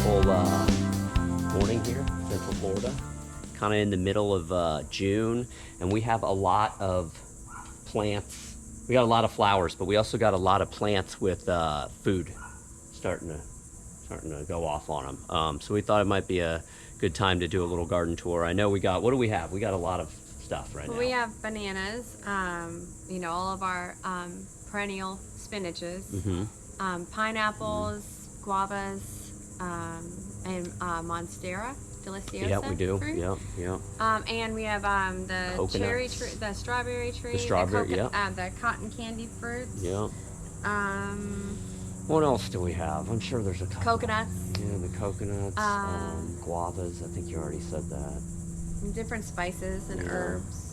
beautiful morning here, Central Florida. Kind of in the middle of June, and we have a lot of plants. We got a lot of flowers, but we also got a lot of plants with food starting to go off on them. So we thought it might be a good time to do a little garden tour. I know we got, what do we have? We got a lot of stuff right now. We have bananas, all of our perennial spinaches, pineapples, guavas, and monstera, deliciosa. Yeah, we do. Fruit. Yeah. And we have the Coconuts. cherry tree, the strawberry tree, The strawberry, the cotton candy fruits. Yeah. What else do we have? I'm sure there's a couple. Coconuts. Yeah, the coconuts, guavas. I think you already said that. Different spices and herbs.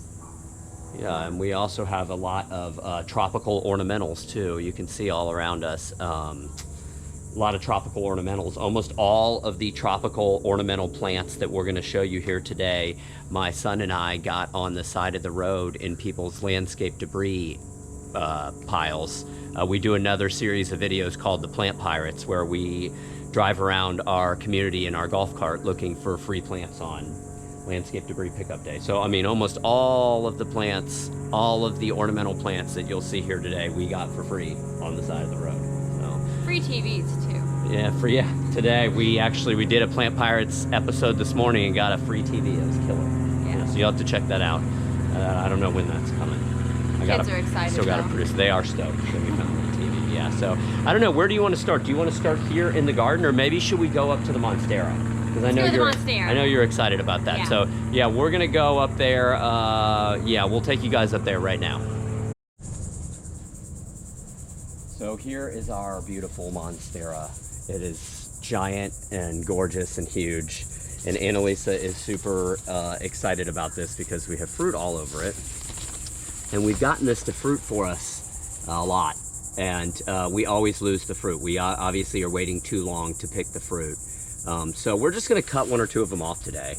Yeah, and we also have a lot of tropical ornamentals too. You can see all around us a lot of tropical ornamentals. Almost all of the tropical ornamental plants that we're going to show you here today, my son and I got on the side of the road in people's landscape debris piles. We do another series of videos called The Plant Pirates, where we drive around our community in our golf cart looking for free plants on landscape debris pickup day. So I mean, almost all of the plants, all of the ornamental plants that you'll see here today, we got for free on the side of the road. So Free TVs too. Yeah, today we did a Plant Pirates episode this morning and got a free TV. It was killer. Yeah. So you'll have to check that out. I don't know when that's coming. Kids are excited. Still got to produce. They are stoked that we found the TV. Yeah. So I don't know. Where do you want to start? Do you want to start here in the garden, or maybe should we go up to the monstera? Because I know you're excited about that. Yeah. So yeah, we're gonna go up there. Yeah, we'll take you guys up there right now. So here is our beautiful monstera. It is giant and gorgeous and huge. And Annalisa is super excited about this because we have fruit all over it. And we've gotten this to fruit for us a lot. And we always lose the fruit. We obviously are waiting too long to pick the fruit. So we're just gonna cut one or two of them off today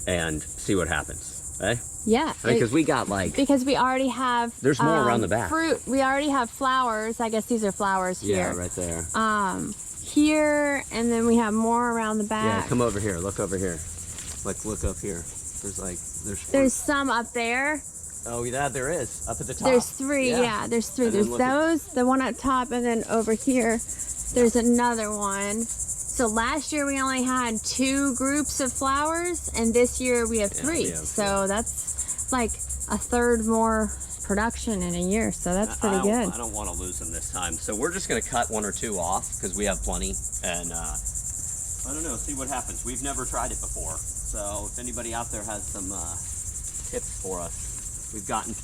and see what happens, eh? Yeah. Because we got because we already have there's more around the back. Fruit. We already have flowers. I guess these are flowers here. Yeah, right there. Here, and then we have more around the back. Yeah, come over here. Look over here. Look up here. There's some up there. Oh yeah, there is up at the top. There's three. Yeah, there's three. There's those, the one up top, and then over here, there's another one. So last year we only had 2 groups of flowers, and this year we have 3. So that's like a third more production in a year. So that's pretty good. I don't want to lose them this time. So we're just going to cut 1 or 2 off because we have plenty. And I don't know, see what happens. We've never tried it before. So if anybody out there has some tips for us, we've gotten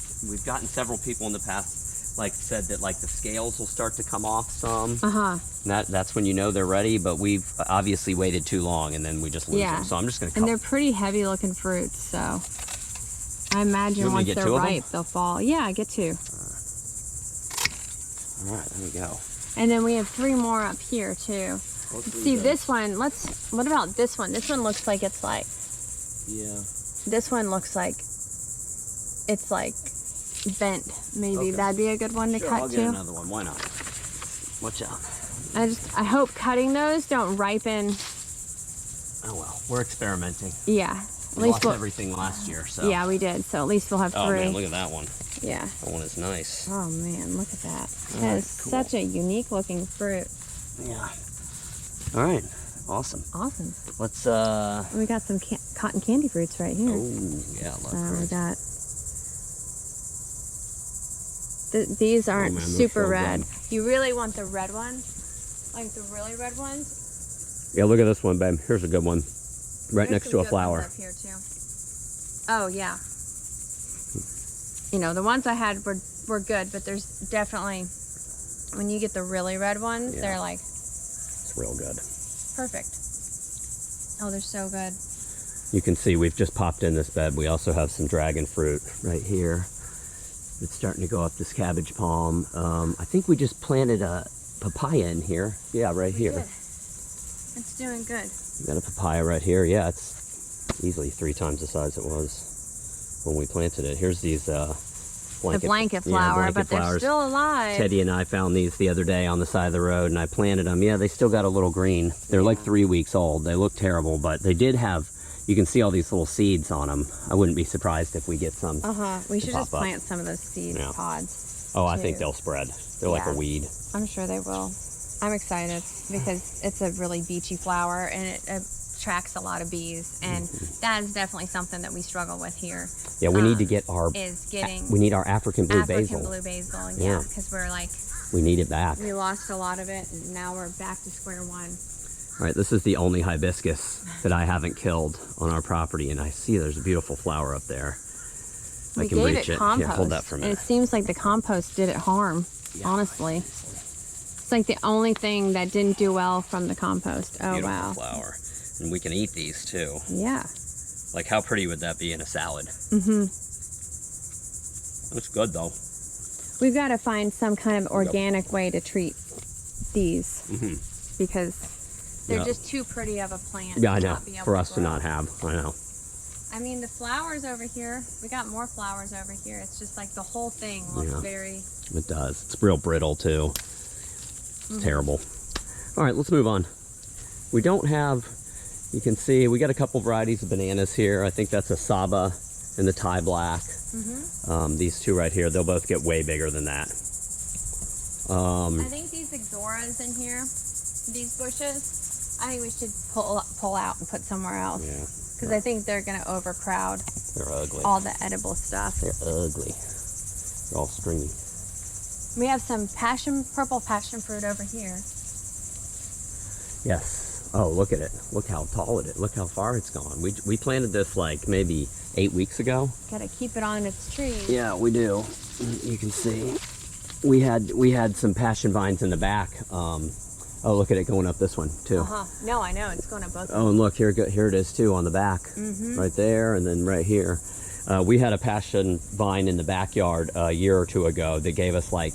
several people in the past said that the scales will start to come off some. And that's when you know they're ready, but we've obviously waited too long and then we just lose them. So I'm just gonna cut. And they're pretty heavy looking fruits, so I imagine once they're ripe they'll fall. Yeah, I get 2. All right, there we go. And then we have 3 more up here too. See this one, what about this one? This one looks like it's this one looks like it's bent. Maybe that'd be a good one to cut I'll too. get another one. Why not? Watch out. I hope cutting those don't ripen. Oh well, we're experimenting. Yeah. We lost everything last year, so. Yeah, we did. So at least we'll have 3. Oh man, look at that one. Yeah. That one is nice. Oh man, look at that. That is such a unique looking fruit. Yeah. All right. Awesome. Awesome. Let's We got some cotton candy fruits right here. Oh yeah, we got. These aren't super red. You really want the red ones, like the really red ones. Yeah, look at this one, babe. Here's a good one, right next to a flower. Up here too. Oh yeah. The ones I had were good, but there's definitely when you get the really red ones, they're like. It's real good. Perfect. Oh, they're so good. You can see we've just popped in this bed. We also have some dragon fruit right here. It's starting to go up this cabbage palm. I think we just planted a papaya in here. Yeah, right here. It's doing good. We got a papaya right here. Yeah, it's easily 3 times the size it was when we planted it. Here's these blanket flower, blanket but they're flowers. still alive. Teddy and I found these the other day on the side of the road, and I planted them. Yeah, they still got a little green. They're like 3 weeks old. They look terrible, but they did have, you can see all these little seeds on them. I wouldn't be surprised if we get some. We should just up. plant some of those seed pods. Oh, I think they'll spread. They're like a weed. I'm sure they will. I'm excited because it's a really beachy flower, and it attracts a lot of bees, and that is definitely something that we struggle with here. Yeah, we need to get our we need our African blue basil. Yeah, because we're like, we need it back. We lost a lot of it, and now we're back to square one. All right, this is the only hibiscus that I haven't killed on our property, and I see there's a beautiful flower up there. I can reach it. Compost, Here, hold that for a minute. and it seems like the compost did it harm. Honestly, it's like the only thing that didn't do well from the compost. Oh beautiful wow! Flower, and we can eat these too. Yeah. Like, how pretty would that be in a salad? Looks good though. We've got to find some kind of organic way to treat these because they're just too pretty of a plant. Yeah, I know. For us to not have, I know. I mean, the flowers over here, we got more flowers over here. It's just like the whole thing looks very... It does. It's real brittle too. It's terrible. All right, let's move on. We don't have, you can see, we got a couple varieties of bananas here. I think that's a Saba and the Thai Black. These two right here, they'll both get way bigger than that. I think these Ixoras in here, these bushes, I think we should pull out and put somewhere else. Yeah. Because I think they're going to overcrowd. They're ugly. All the edible stuff. They're ugly. They're all stringy. We have some purple passion fruit over here. Yes. Oh, look at it. Look how tall it is. Look how far it's gone. We planted this like maybe 8 weeks ago. Got to keep it on its tree. Yeah, we do. You can see. We had some passion vines in the back. Oh, look at it going up this one too. No, I know it's going up both. Oh, and look here it is too on the back, right there, and then right here. We had a passion vine in the backyard a year or two ago that gave us like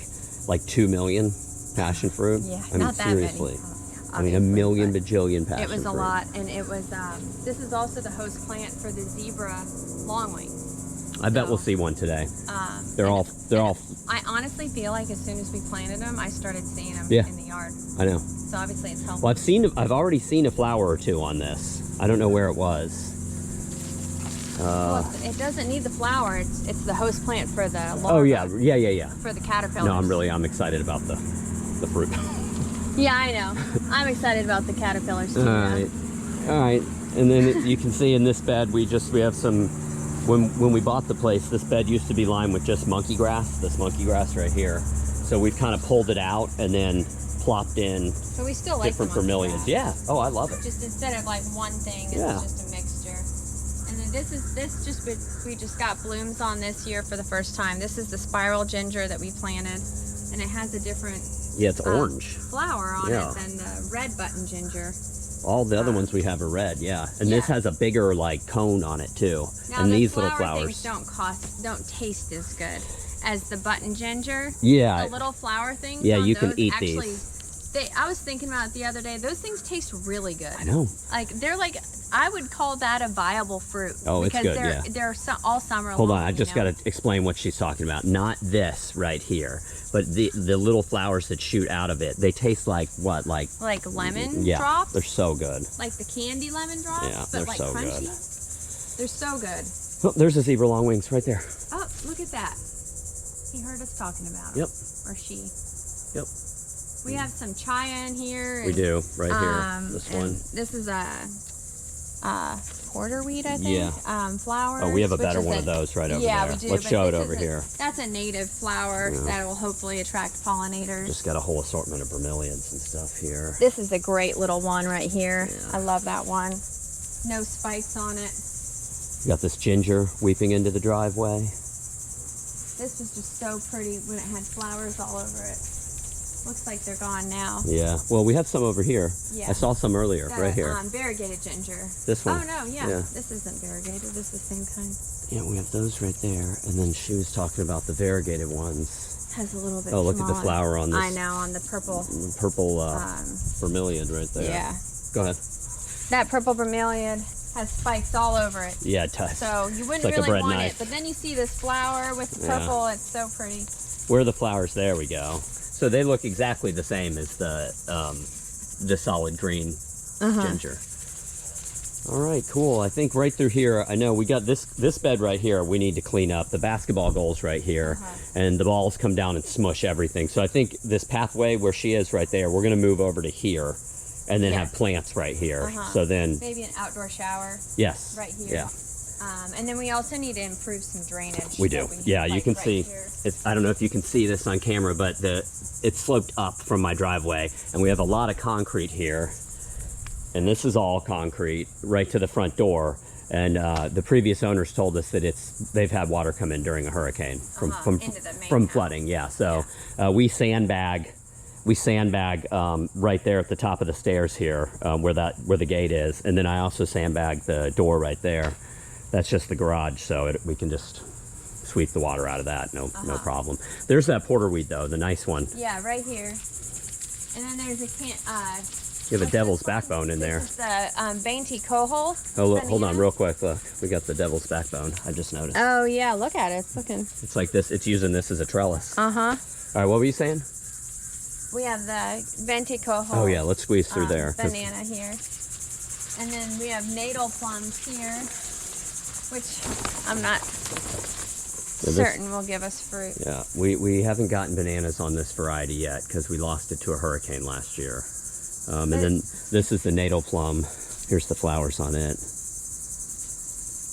2 million passion fruit. Yeah, I mean, not that seriously. many. I mean, a million bajillion passion fruit. It was a lot, and it was. This is also the host plant for the zebra longwing. I bet we'll see one today. They're all. I honestly feel like as soon as we planted them, I started seeing them in the yard. I know. So obviously it's helpful. Well, I've already seen a flower or two on this. I don't know where it was. Well, it doesn't need the flower. It's the host plant for the larva. Oh yeah. For the caterpillars. No, I'm excited about the fruit. Yeah, I know. I'm excited about the caterpillars too. All right. And then you can see in this bed we have some. When we bought the place, this bed used to be lined with just monkey grass. This monkey grass right here. So we've kind of pulled it out and then plopped in but we still like different bromeliads. Yeah. Oh, I love it. Just instead of like one thing, it's just a mixture. And then we just got blooms on this year for the first time. This is the spiral ginger that we planted, and it has a different it's orange flower on it than the red button ginger. All the other ones we have are red, and this has a bigger like cone on it too. Now, and the these little flowers don't taste as good as the button ginger. Yeah, the little flower things. Yeah, you can eat these. I was thinking about it the other day. Those things taste really good. I know. Like they're like, I would call that a viable fruit. Oh, it's good. They're all summer long. Hold on, I just got to explain what she's talking about. Not this right here, but the little flowers that shoot out of it. They taste like what? Like lemon yeah, drops. They're so good. Like the candy lemon drops. Yeah, but they're like so crunchy. good. They're so good. Oh, there's a zebra longwings right there. Oh, look at that. He heard us talking about him. Yep. Or she. Yep. We have some chaya in here. We do, right here. This one. This is a porterweed, I think. Yeah. Flowers. Oh, we have a better one of those right over there. Yeah, we do. Let's show it over here. That's a native flower that will hopefully attract pollinators. Just got a whole assortment of bromeliads and stuff here. This is a great little one right here. Yeah. I love that one. No spikes on it. We got this ginger weeping into the driveway. This was just so pretty when it had flowers all over it. Looks like they're gone now. Yeah. Well, we have some over here. Yeah. I saw some earlier, right here. Variegated ginger. This one. Oh, no, yeah. This isn't variegated. This is the same kind. Yeah, we have those right there. And then she was talking about the variegated ones. Has a little bit Oh, look smaller. at the flower on this. I know, on the purple. Purple bromeliad right there. Yeah. Go ahead. That purple bromeliad has spikes all over it. Yeah, it does. So you wouldn't like a really bread want knife. it. But then you see this flower with the purple. It's so pretty. Where are the flowers? There we go. So they look exactly the same as the solid green ginger. All right, cool. I think right through here, I know we got this bed right here we need to clean up. The basketball goal's right here, and the balls come down and smush everything. So I think this pathway where she is right there, we're going to move over to here, and then have plants right here. So then... Maybe an outdoor shower. Yes. Right here. Yeah. And then we also need to improve some drainage. We do. Yeah, you can see. I don't know if you can see this on camera, but it's sloped up from my driveway, and we have a lot of concrete here. And this is all concrete right to the front door. And the previous owners told us that they've had water come in during a hurricane from flooding. Yeah. So we sandbag right there at the top of the stairs here, where the gate is, and then I also sandbag the door right there. That's just the garage, so we can just sweep the water out of that. No problem. There's that porterweed though, the nice one. Yeah, right here. And then there's a you have a devil's backbone in there. This is the Bainty cohol. Oh, look, hold on real quick. Look, we got the devil's backbone. I just noticed. Oh yeah, look at it. It's looking. It's like this. It's using this as a trellis. All right, what were you saying? We have the Bainty cohol. Oh yeah, let's squeeze through there. Banana here, and then we have natal plums here, which I'm not certain will give us fruit. Yeah, we haven't gotten bananas on this variety yet because we lost it to a hurricane last year. And then this is the natal plum. Here's the flowers on it.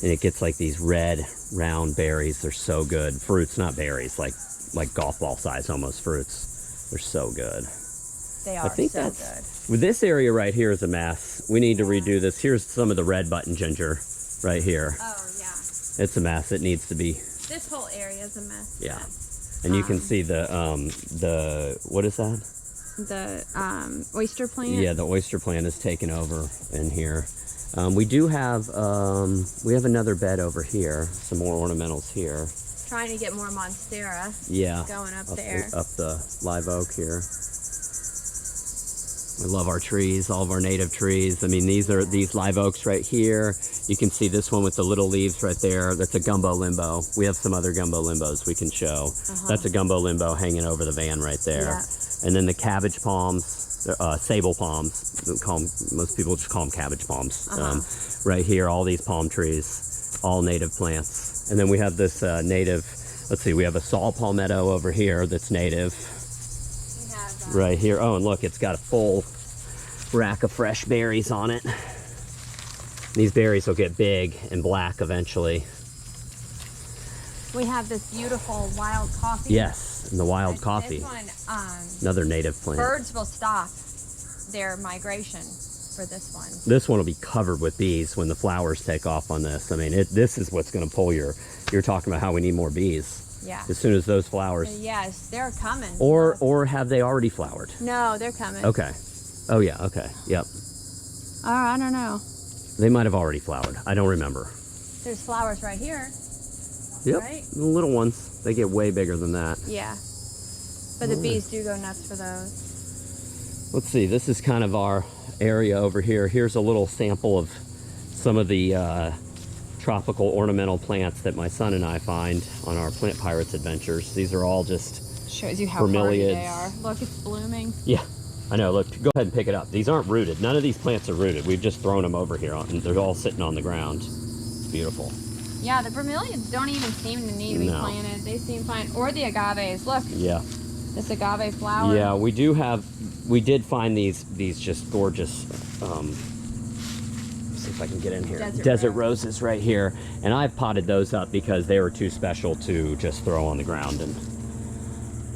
And it gets like these red, round berries. They're so good. Fruits, not berries, like golf ball size almost fruits. They're so good. They are so good. With this area right here is a mess. We need to redo this. Here's some of the red button ginger right here. Oh, yeah. It's a mess. It needs to be. This whole area is a mess. Yeah. And you can see the what is that? The oyster plant. Yeah, the oyster plant is taken over in here. We do have another bed over here. Some more ornamentals here. Trying to get more monstera. Yeah. Going up there. Up the live oak here. We love our trees, all of our native trees. I mean, these live oaks right here. You can see this one with the little leaves right there. That's a gumbo limbo. We have some other gumbo limbos we can show. That's a gumbo limbo hanging over the van right there. Yeah. And then the cabbage palms, sable palms. Most people just call them cabbage palms. Right here, all these palm trees, all native plants. And then we have this native, let's see, we have a saw palmetto over here that's native. Right here. Oh, and look, it's got a full rack of fresh berries on it. These berries will get big and black eventually. We have this beautiful wild coffee. Yes, and the wild coffee. This one, another native plant. Birds will stop their migration for this one. This one will be covered with bees when the flowers take off on this. I mean, this is what's going to pull you're talking about how we need more bees. Yeah. As soon as those flowers. Yes, they're coming. Or have they already flowered? No, they're coming. Okay. Oh yeah. Okay. Yep. I don't know. They might have already flowered. I don't remember. There's flowers right here. Yep. Right? The little ones. They get way bigger than that. Yeah. But the bees do go nuts for those. Let's see. This is kind of our area over here. Here's a little sample of some of the tropical ornamental plants that my son and I find on our Plant Pirates adventures. These are all just shows you how hardy they are. Look, it's blooming. Yeah, I know. Look, go ahead and pick it up. These aren't rooted. None of these plants are rooted. We've just thrown them over here. They're all sitting on the ground. It's beautiful. Yeah, the bromeliads don't even seem to need to be planted. They seem fine. Or the agaves. Look. Yeah. This agave flower. Yeah, we did find these just gorgeous. See if I can get in here. Desert roses right here, and I've potted those up because they were too special to just throw on the ground. And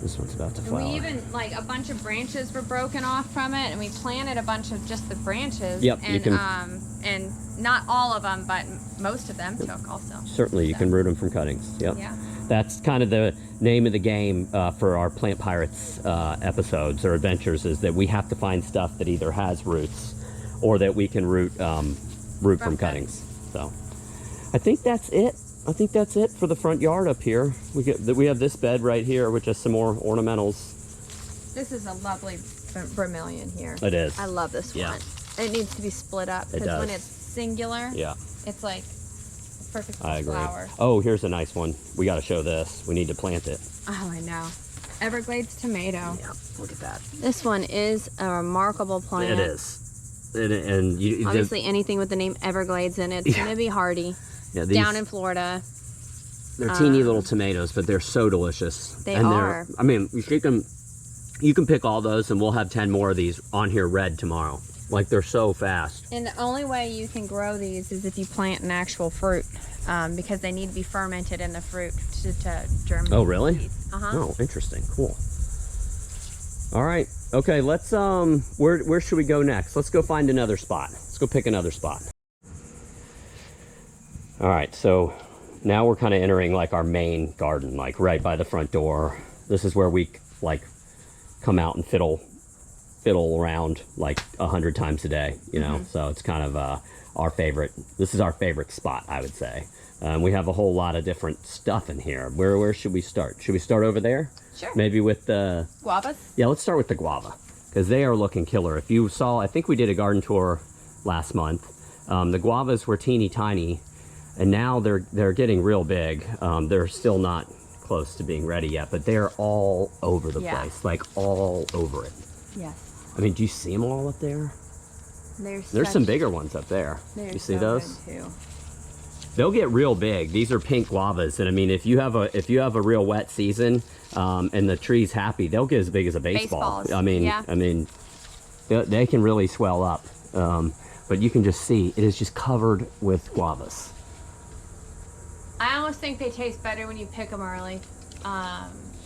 this one's about to flower. We even a bunch of branches were broken off from it, and we planted a bunch of just the branches. Yep, and you can. And not all of them, but most of them took also. Certainly, you can root them from cuttings. Yep. Yeah. That's kind of the name of the game for our Plant Pirates episodes or adventures, is that we have to find stuff that either has roots or that we can root from cuttings. So I think that's it. I think that's it for the front yard up here. We have this bed right here with just some more ornamentals. This is a lovely bromeliad here. It is. I love this one. It needs to be split up It because when does. it's singular, Yeah, it's like perfect I agree. flower. Oh, here's a nice one. We got to show this. We need to plant it. Oh, I know. Everglades tomato. Yeah, look at that. This one is a remarkable plant. It is. And you, Obviously, anything with the name Everglades in it's going to be hardy. yeah, Down in Florida. they're teeny little tomatoes, but they're so delicious. They and are. I mean, you can pick all those, and we'll have 10 more of these on here red tomorrow. Like, they're so fast. And the only way you can grow these is if you plant an actual fruit, because they need to be fermented in the fruit to germinate. Oh, really? Uh-huh. Oh, interesting. Cool. All right. Okay, let's, where should we go next? Let's go find another spot. Let's go pick another spot. All right, so now we're kind of entering like our main garden, like right by the front door. This is where we like come out and fiddle around like 100 times a day, you know. So it's kind of our favorite. This is our favorite spot, I would say. We have a whole lot of different stuff in here. Where should we start? Should we start over there? Sure. Maybe with the Guavas? Yeah, let's start with the guava, because they are looking killer. If you saw, I think we did a garden tour last month. The guavas were teeny tiny, and now they're getting real big. They're still not close to being ready yet, but they're all over the place, like all over it. Yes. I mean, do you see them all up there? There's some bigger ones up there. You see those? Good too. They'll get real big. These are pink guavas, and I mean, if you have a real wet season, and the tree's happy, they'll get as big as a baseball. Baseballs. I mean, Yeah. they can really swell up. But you can just see it is just covered with guavas. I almost think they taste better when you pick them early,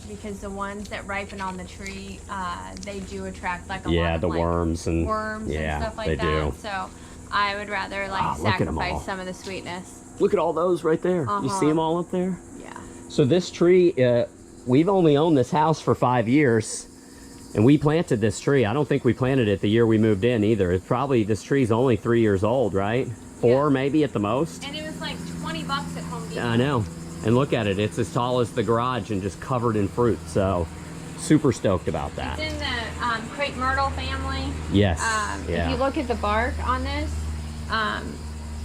because the ones that ripen on the tree, they do attract like a lot of the like, worms and and stuff like they that. do. So I would rather like Look at 'em all. sacrifice some of the sweetness. Look at all those right there. You see them all up there? Yeah. So this tree, we've only owned this house for 5 years, and we planted this tree. I don't think we planted it the year we moved in either. It's probably, this tree's only 3 years old, right? 4 maybe at the most. And it was like $20 at Home Depot. I know. And look at it. It's as tall as the garage and just covered in fruit. So super stoked about that. It's in the crepe myrtle family. Yes. If you look at the bark on this,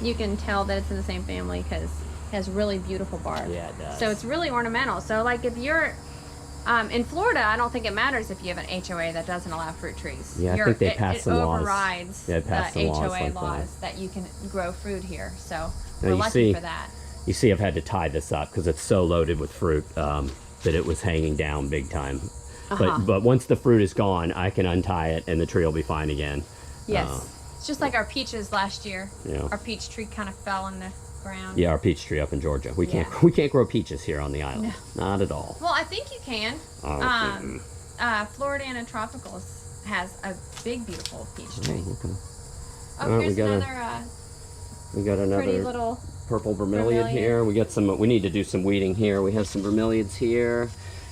you can tell that it's in the same family because it has really beautiful bark. Yeah, it does. So it's really ornamental. So like if you're in Florida, I don't think it matters if you have an HOA that doesn't allow fruit trees. Yeah, I think they passed some laws. It overrides They passed the some laws HOA like laws that you can grow fruit here. So Now we're you lucky see- for that. You see, I've had to tie this up because it's so loaded with fruit that it was hanging down big time. But once the fruit is gone, I can untie it and the tree will be fine again. Yes. It's just like our peaches last year. Yeah. Our peach tree kind of fell in the ground. Yeah, our peach tree up in Georgia. We can't grow peaches here on the island. Not at all. Well, I think you can. Florida and Tropicals has a big, beautiful peach tree. Okay. Oh, All right, here's we got another pretty little. purple bromeliad here. We got some. We need to do some weeding here. We have some bromeliads here.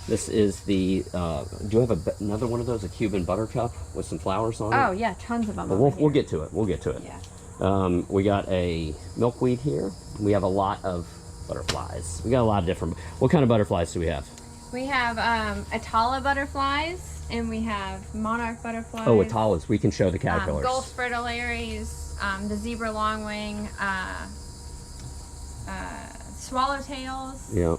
This is the. Do you have another one of those? A Cuban buttercup with some flowers on it? Oh yeah, tons of them. But we'll get to it. We'll get to it. Yeah. We got a milkweed here. We have a lot of butterflies. We got a lot of different. What kind of butterflies do we have? We have Atala butterflies, and we have monarch butterflies. Oh, Atalas. We can show the caterpillars. Gulf fritillaries, the zebra longwing, swallowtails. Yeah.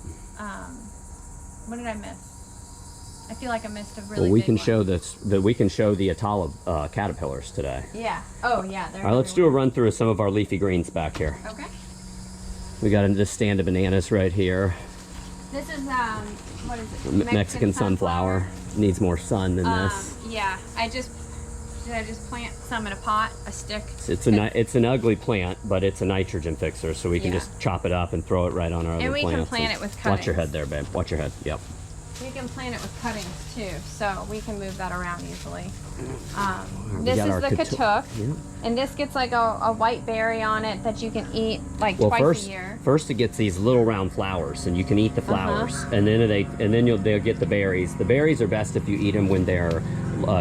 What did I miss? I feel like I missed a really Well, we big can one. show this. We can show the Atala caterpillars today. Yeah. Oh yeah. All right, let's do a run through of some of our leafy greens back here. Okay. We got this stand of bananas right here. This is what is it? Mexican sunflower. Needs more sun than this. Yeah. Did I just plant some in a pot, a stick? It's an ugly plant, but it's a nitrogen fixer, so we can just chop it up and throw it right on our other plants. And we can plant it with cuttings. Watch your head there, babe. Watch your head. Yep. We can plant it with cuttings too, so we can move that around easily. We This got is our the katuk, Yeah. and this gets like a white berry on it that you can eat like twice a year. First it gets these little round flowers, and you can eat the flowers, and then they'll get the berries. The berries are best if you eat them when they're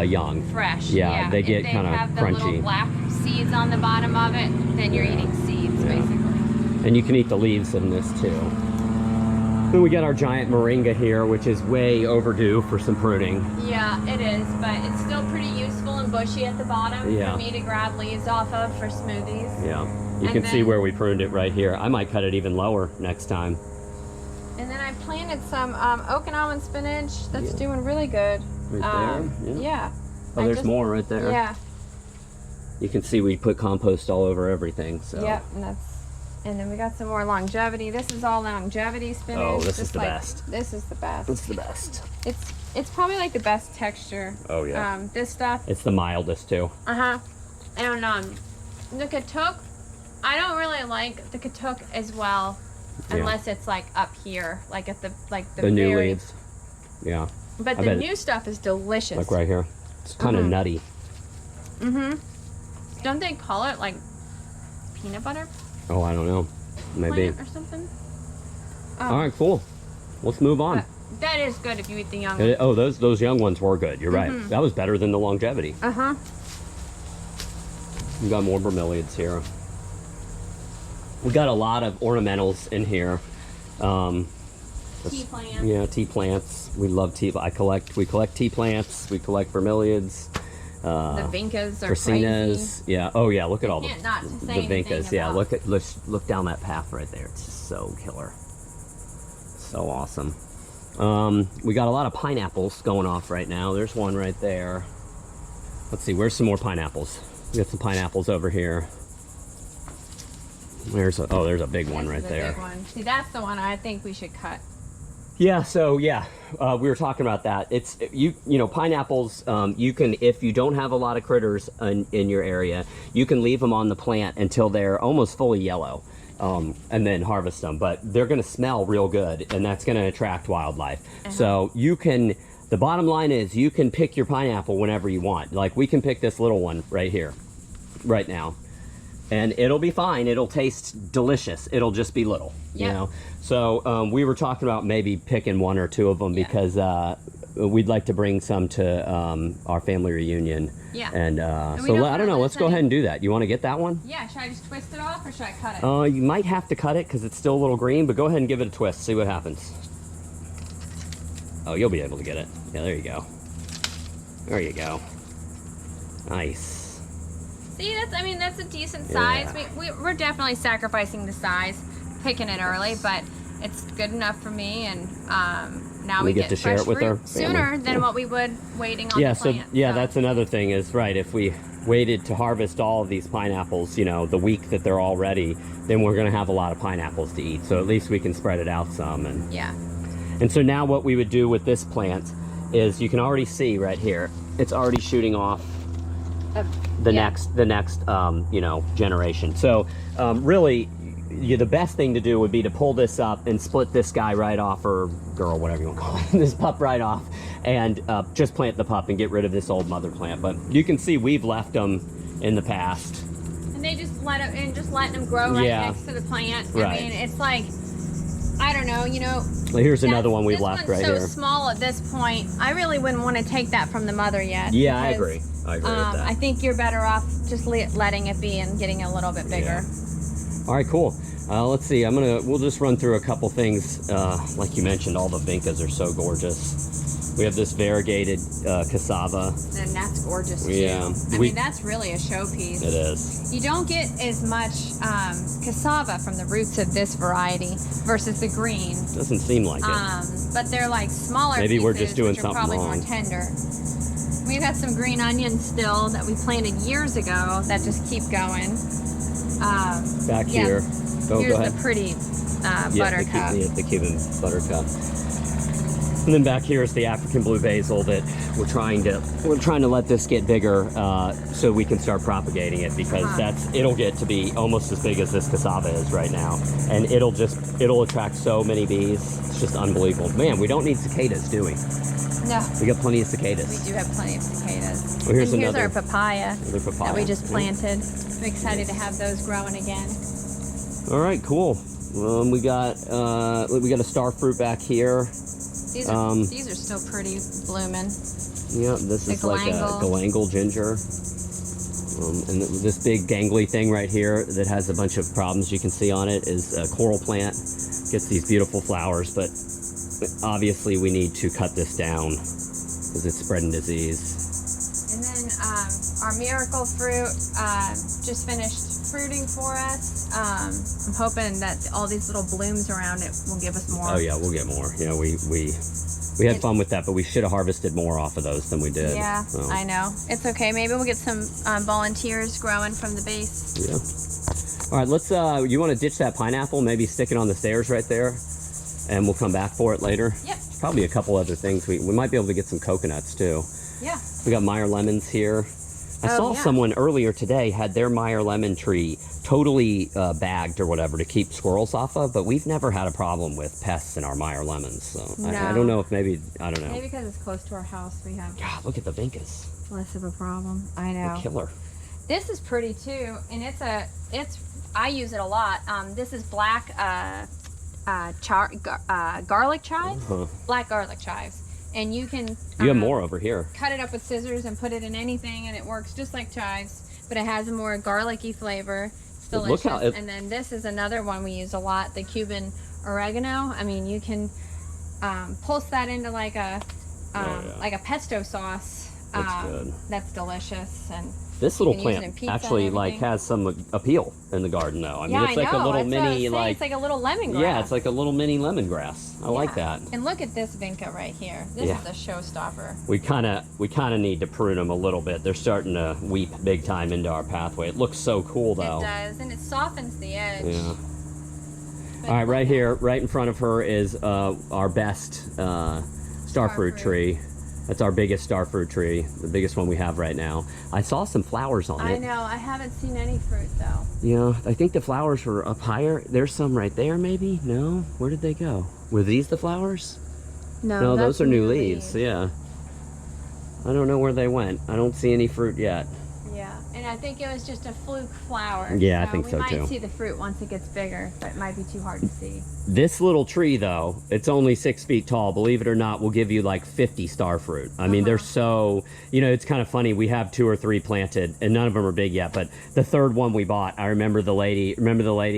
young. Fresh. Yeah, they get kind of have the crunchy. little black seeds on the bottom of it. Then you're eating seeds basically. And you can eat the leaves in this too. Then we got our giant moringa here, which is way overdue for some pruning. Yeah, it is, but it's still pretty useful and bushy at the bottom Yeah. for me to grab leaves off of for smoothies. Yeah, you And can see then- where we pruned it right here. I might cut it even lower next time. And then I planted some oak and almond spinach. That's Yeah. doing really good. Right there, yeah. Yeah. Oh, I there's just- more right there. Yeah. You can see we put compost all over everything. So. Yep, and then we got some more longevity. This is all longevity spinach. Oh, this is just the like- best. This is the best. It's the best. It's probably like the best texture. Oh yeah. This stuff. It's the mildest too. And the katuk, I don't really like the katuk as well, Yeah. unless it's like up here, like at the The new very- leaves. Yeah. But I the bet- new stuff is delicious. Look right here. It's kind of nutty. Don't they call it like peanut butter Oh, I don't know. Maybe. plant or something? All right, cool. Let's move on. But that is good if you eat the young one. Oh, those young ones were good. You're right. That was better than the longevity. We got more bromeliads here. We got a lot of ornamentals in here. Tea plants. Yeah, tea plants. We love tea. We collect tea plants. We collect bromeliads. The vincas are Dracaenas. crazy. Yeah. Oh yeah. Look at all Can't not to the say anything vincas. Yeah. about- Look down that path right there. It's just so killer. So awesome. We got a lot of pineapples going off right now. There's one right there. Let's see. Where's some more pineapples? We got some pineapples over here. There's a big one right This is a there. big one. See, that's the one I think we should cut. Yeah, so yeah, we were talking about that. It's you know pineapples. You can, if you don't have a lot of critters in your area, you can leave them on the plant until they're almost fully yellow, and then harvest them. But they're going to smell real good, and that's going to attract wildlife. So you can. The bottom line is you can pick your pineapple whenever you want. Like we can pick this little one right here, right now. And it'll be fine. It'll taste delicious. It'll just be little, you Yep. know. So we were talking about maybe picking one or two of them because we'd like to bring some to our family reunion. Yeah. And we so don't I don't know. have Let's this go any- ahead and do that. You want to get that one? Yeah, should I just twist it off or should I cut it? You might have to cut it because it's still a little green. But go ahead and give it a twist. See what happens. Oh, you'll be able to get it. Yeah, there you go. There you go. Nice. See, that's a decent size. Yeah. We're definitely sacrificing the size, picking it early, but it's good enough for me. And now we get to share fresh it with our fruit sooner family. than what we would waiting on Yeah, the so plant. yeah, that's another thing is right. If we waited to harvest all of these pineapples, you know, the week that they're all ready, then we're going to have a lot of pineapples to eat. So at least we can spread it out some. And so now what we would do with this plant is you can already see right here, it's already shooting off the next you know, generation. So really the best thing to do would be to pull this up and split this guy right off, or girl, whatever you want to call it, this pup right off, and just plant the pup and get rid of this old mother plant. But you can see we've left them in the past. And they just letting them grow right next to the plant. Right. I mean, it's like, I don't know, you know. Well, here's another one we've this left one's right so here. small at this point. I really wouldn't want to take that from the mother yet. Yeah, I because, agree. I agree with that. I think you're better off just letting it be and getting a little bit bigger. All right, cool. Let's see. We'll just run through a couple things. Like you mentioned, all the vincas are so gorgeous. We have this variegated cassava. And that's gorgeous too. Yeah. I mean, that's really a showpiece. It is. You don't get as much cassava from the roots of this variety versus the green. Doesn't seem like it. But they're like smaller Maybe pieces, we're just doing which are something probably wrong. more tender. We've got some green onions still that we planted years ago that just keep going. Back yeah. here. Go Here's ahead. the pretty buttercup. The Cuban buttercup. And then back here is the African blue basil that we're trying to let this get bigger so we can start propagating it, because it'll get to be almost as big as this cassava is right now, and it'll attract so many bees. It's just unbelievable. Man, we don't need cicadas, do we? No, We got plenty of cicadas. we do have plenty of cicadas. Well, here's and here's another- our papaya Another papaya. that we just planted. I'm excited to have those growing again. All right, cool. We got a star fruit back here. These are still pretty blooming. Yeah, this is like a galangal. galangal ginger. And this big gangly thing right here that has a bunch of problems you can see on it is a coral plant. gets these beautiful flowers, but obviously we need to cut this down because it's spreading disease. And then our miracle fruit just finished fruiting for us. I'm hoping that all these little blooms around it will give us more. Oh yeah, we'll get more. You know, we had fun with that, but we should have harvested more off of those than we did. Yeah, so. I know. It's okay. Maybe we'll get some volunteers growing from the base. Yeah. All right, let's, you want to ditch that pineapple, maybe stick it on the stairs right there, and we'll come back for it later? Yep. Probably a couple other things. We might be able to get some coconuts too. Yeah. We got Meyer lemons here. I saw someone earlier today had their Meyer lemon tree totally bagged or whatever to keep squirrels off of, but we've never had a problem with pests in our Meyer lemons. So I don't know if maybe, I don't know. Maybe because it's close to our house, we have God, look at the vincas. less of a problem. I know. A killer. This is pretty too, and I use it a lot. This is black garlic chives, black garlic chives. And you can You have more over here. cut it up with scissors and put it in anything, and it works just like chives, but it has a more garlicky flavor. It's delicious. Look how and then this is another one we use a lot, the Cuban oregano. I mean, you can pulse that into like a pesto sauce. That's good. That's delicious. And This little you can use it in plant pizza actually and like everything. has some appeal in the garden though. I mean, yeah, it's like I know. a little That's what I was mini saying. like It's like a little lemongrass. yeah, it's like a little mini lemongrass. I like that. And look at this vinca right here. This is a showstopper. We kind of need to prune them a little bit. They're starting to weep big time into our pathway. It looks so cool though. It does, and it softens the edge. Yeah. But All right, right here, right in front of her is our best starfruit tree. That's our biggest starfruit tree, the biggest one we have right now. I saw some flowers on it. I know. I haven't seen any fruit though. Yeah, I think the flowers were up higher. There's some right there, maybe? No? Where did they go? Were these the flowers? No, those are new leaves. Yeah. I don't know where they went. I don't see any fruit yet. Yeah, and I think it was just a fluke flower. Yeah, I think so, we too. might see the fruit once it gets bigger, but it might be too hard to see. This little tree, though, it's only 6 feet tall. Believe it or not, will give you like 50 starfruit. I mean, they're so, you know, it's kind of funny. We have 2 or 3 planted, and none of them are big yet. But the third one we bought, I remember the lady.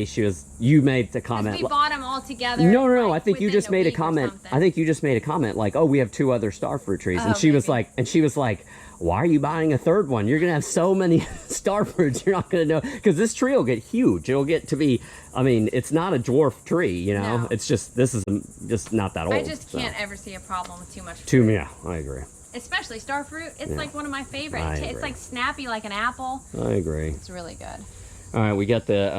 She was, you made the comment. We bought them all together. No. Like, I think you just made a comment. I think you just made a comment like, oh, we have 2 other starfruit trees. And she was like, why are you buying a third one? You're going to have so many starfruits, you're not going to know. Because this tree will get huge. It'll get to be, I mean, it's not a dwarf tree, you know? No. It's just, this is just not that old. I just can't ever see a problem with too much fruit. Yeah, I agree. Especially starfruit. It's like one of my favorites. I It's agree. like snappy like an apple. I agree. It's really good. All right, we got the,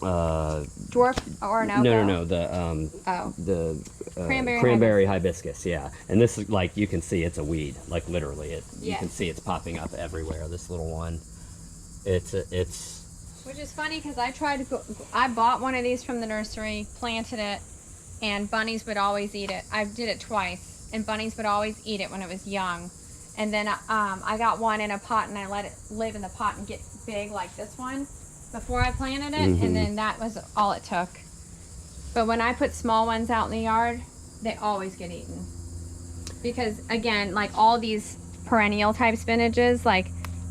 Dwarf or no? no, the cranberry hibiscus, yeah. And this is like, you can see it's a weed, like literally. You can see it's popping up everywhere, this little one. It's Which is funny because I bought one of these from the nursery, planted it, and bunnies would always eat it. I did it twice, and bunnies would always eat it when it was young. And then I got one in a pot, and I let it live in the pot and get big like this one before I planted it, and then that was all it took. But when I put small ones out in the yard, they always get eaten. Because again, like all these perennial type spinaches, like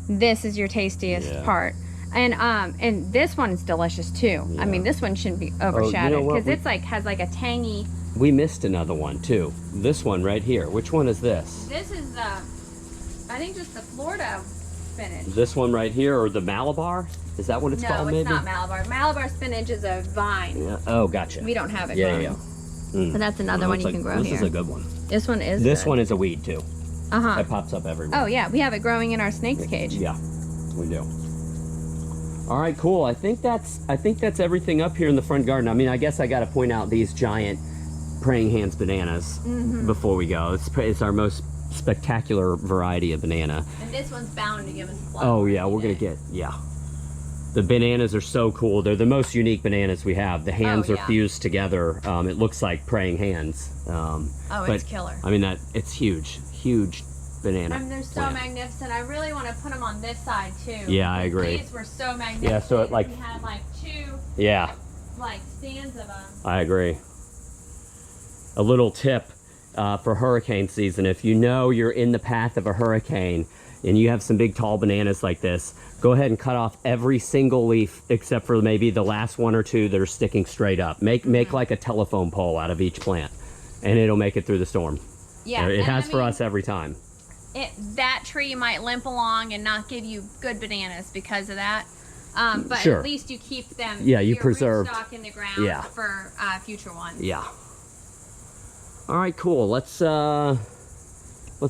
this is your tastiest part. And this one's delicious too. I mean, this one shouldn't be overshadowed because it's like has like a tangy. We missed another one too. This one right here. Which one is this? This is the, I think just the Florida spinach. This one right here, or the Malabar? Is that what it's called? No, it's maybe? not Malabar. Malabar spinach is a vine. Yeah. Oh, gotcha. We don't have it growing. But that's another one you can grow here. This is a good one. This one is This good. one is a weed too. It pops up everywhere. Oh yeah, we have it growing in our snake's cage. Yeah, we do. All right, cool. I think that's everything up here in the front garden. I mean, I guess I got to point out these giant praying hands bananas before we go. It's our most spectacular variety of banana. And this one's bound to give us flowers. Oh yeah, we're gonna get The bananas are so cool. They're the most unique bananas we have. The hands are fused together. It looks like praying hands. It's killer. I mean, it's huge banana. I mean, they're so magnificent. I really want to put them on this side too. Yeah, I agree. These were so magnificent. Yeah, so it like we had like 2 like stands of them. I agree. A little tip for hurricane season: if you know you're in the path of a hurricane, and you have some big tall bananas like this, go ahead and cut off every single leaf except for maybe the last one or two that are sticking straight up. Make like a telephone pole out of each plant, and it'll make it through the storm. Yeah, it has for us every time. That tree might limp along and not give you good bananas because of that. But Sure. at least you keep them. Yeah, you your preserve. rootstock in the ground Yeah. for future ones. Yeah. All right, cool. Let's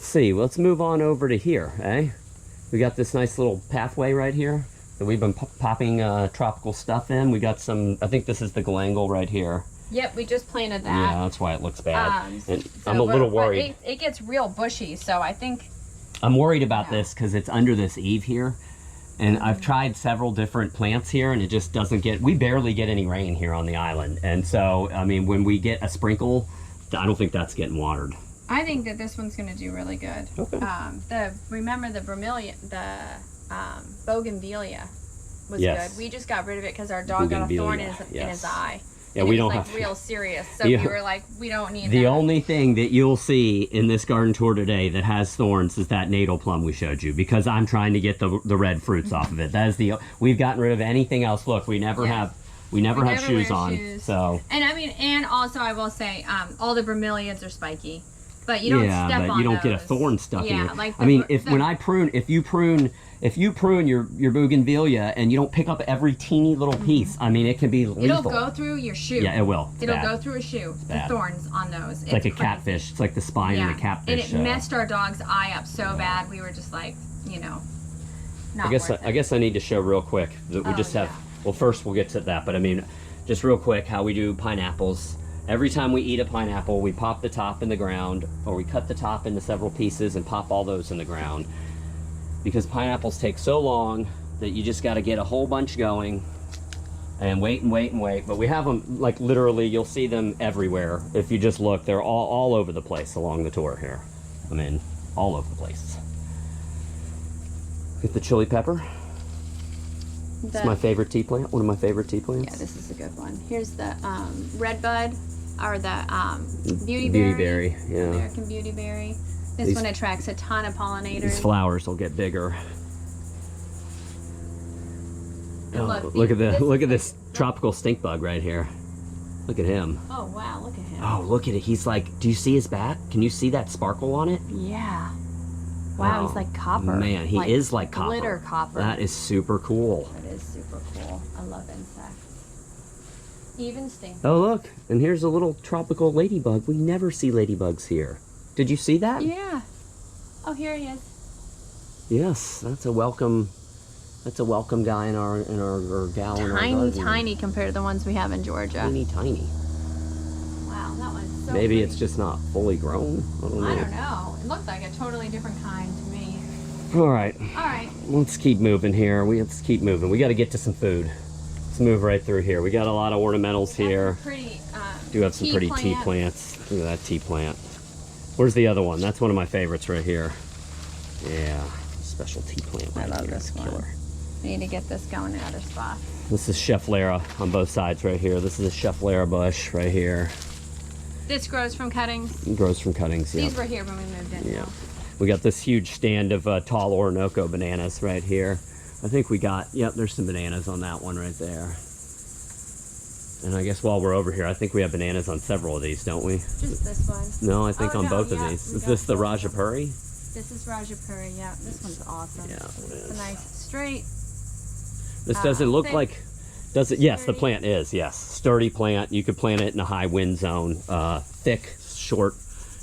see. Let's move on over to here, eh? We got this nice little pathway right here that we've been popping tropical stuff in. We got some. I think this is the galangal right here. Yep, we just planted that. Yeah, that's why it looks bad. And So I'm a little worried. It gets real bushy, so I think. I'm worried about this because it's under this eave here. And I've tried several different plants here, and it just doesn't get, we barely get any rain here on the island. And so, I mean, when we get a sprinkle, I don't think that's getting watered. I think that this one's going to do really good. Okay. Remember the bougainvillea was Yes. good. We just got rid of it because our dog got a thorn in his eye. Yeah, and we it don't was, have real serious. So Yeah. we were like, we don't need The that. only thing that you'll see in this garden tour today that has thorns is that natal plum we showed you, because I'm trying to get the red fruits off of it. That is we've gotten rid of anything else. Look, we never have shoes wear on. shoes. So And I mean, and also I will say, all the bromeliads are spiky, but you don't yeah, step but on you don't get a those. thorn stuck in Yeah, your. like I mean, if you prune your bougainvillea and you don't pick up every teeny little piece, I mean, it can be lethal. It'll go through your shoe. Yeah, it will. It's It'll bad. go through a shoe. The bad. thorns on those. It's like a crazy. catfish. It's like the spine of a catfish. And it messed our dog's eye up so bad. We were just like, not I guess I need to show real quick that we just have. Well, first we'll get to that, but I mean, just real quick, how we do pineapples. Every time we eat a pineapple, we pop the top in the ground, or we cut the top into several pieces and pop all those in the ground. Because pineapples take so long that you just got to get a whole bunch going and wait and wait and wait. But we have them, like, literally, you'll see them everywhere. If you just look, they're all over the place along the tour here. I mean, all over the place. Get the chili pepper. It's my favorite tea plant, one of my favorite tea plants. Yeah, this is a good one. Here's the red bud, or the beauty berry, yeah. American beauty berry. This one attracts a ton of pollinators. These flowers will get bigger. And Look at this tropical stink bug right here. Look at him. Oh wow, look at him. Oh, look at it. He's like, do you see his back? Can you see that sparkle on it? Yeah. Wow, he's like copper. Man, he is like copper. Glitter copper. That is super cool. That is super cool. I love insects. Even stink. Oh, look. And here's a little tropical ladybug. We never see ladybugs here. Did you see that? Yeah. Oh, here he is. Yes, that's a welcome guy in our gal in our garden. Tiny compared to the ones we have in Georgia. Tiny. Wow, that one's so Maybe pretty. it's just not fully grown. I don't know. I don't know. It looked like a totally different kind to me. All right. All right. Let's keep moving here. Let's keep moving. We got to get to some food. Let's move right through here. We got a lot of ornamentals here. Pretty. Do have some pretty tea plants. Look at that tea plant. Where's the other one? That's one of my favorites right here. Yeah, special tea plant. I right love here. this It's one. killer. We need to get this going in other spots. This is Chef Lara on both sides right here. This is a Chef Lara bush right here. This grows from cuttings. It grows from cuttings. Yeah. These were here when we moved in. Yeah. We got this huge stand of tall Orinoco bananas right here. I think we got, yep, there's some bananas on that one right there. And I guess while we're over here, I think we have bananas on several of these, don't we? Just this one. No, I think on both of yeah, these. we Is got this the both. Rajapuri? This is Rajapuri, yeah. This one's awesome. Yeah, it It's is. a nice straight. This doesn't look thick, like, does it? Yes, the sturdy. plant is, yes. Sturdy plant. You could plant it in a high wind zone. Thick, short,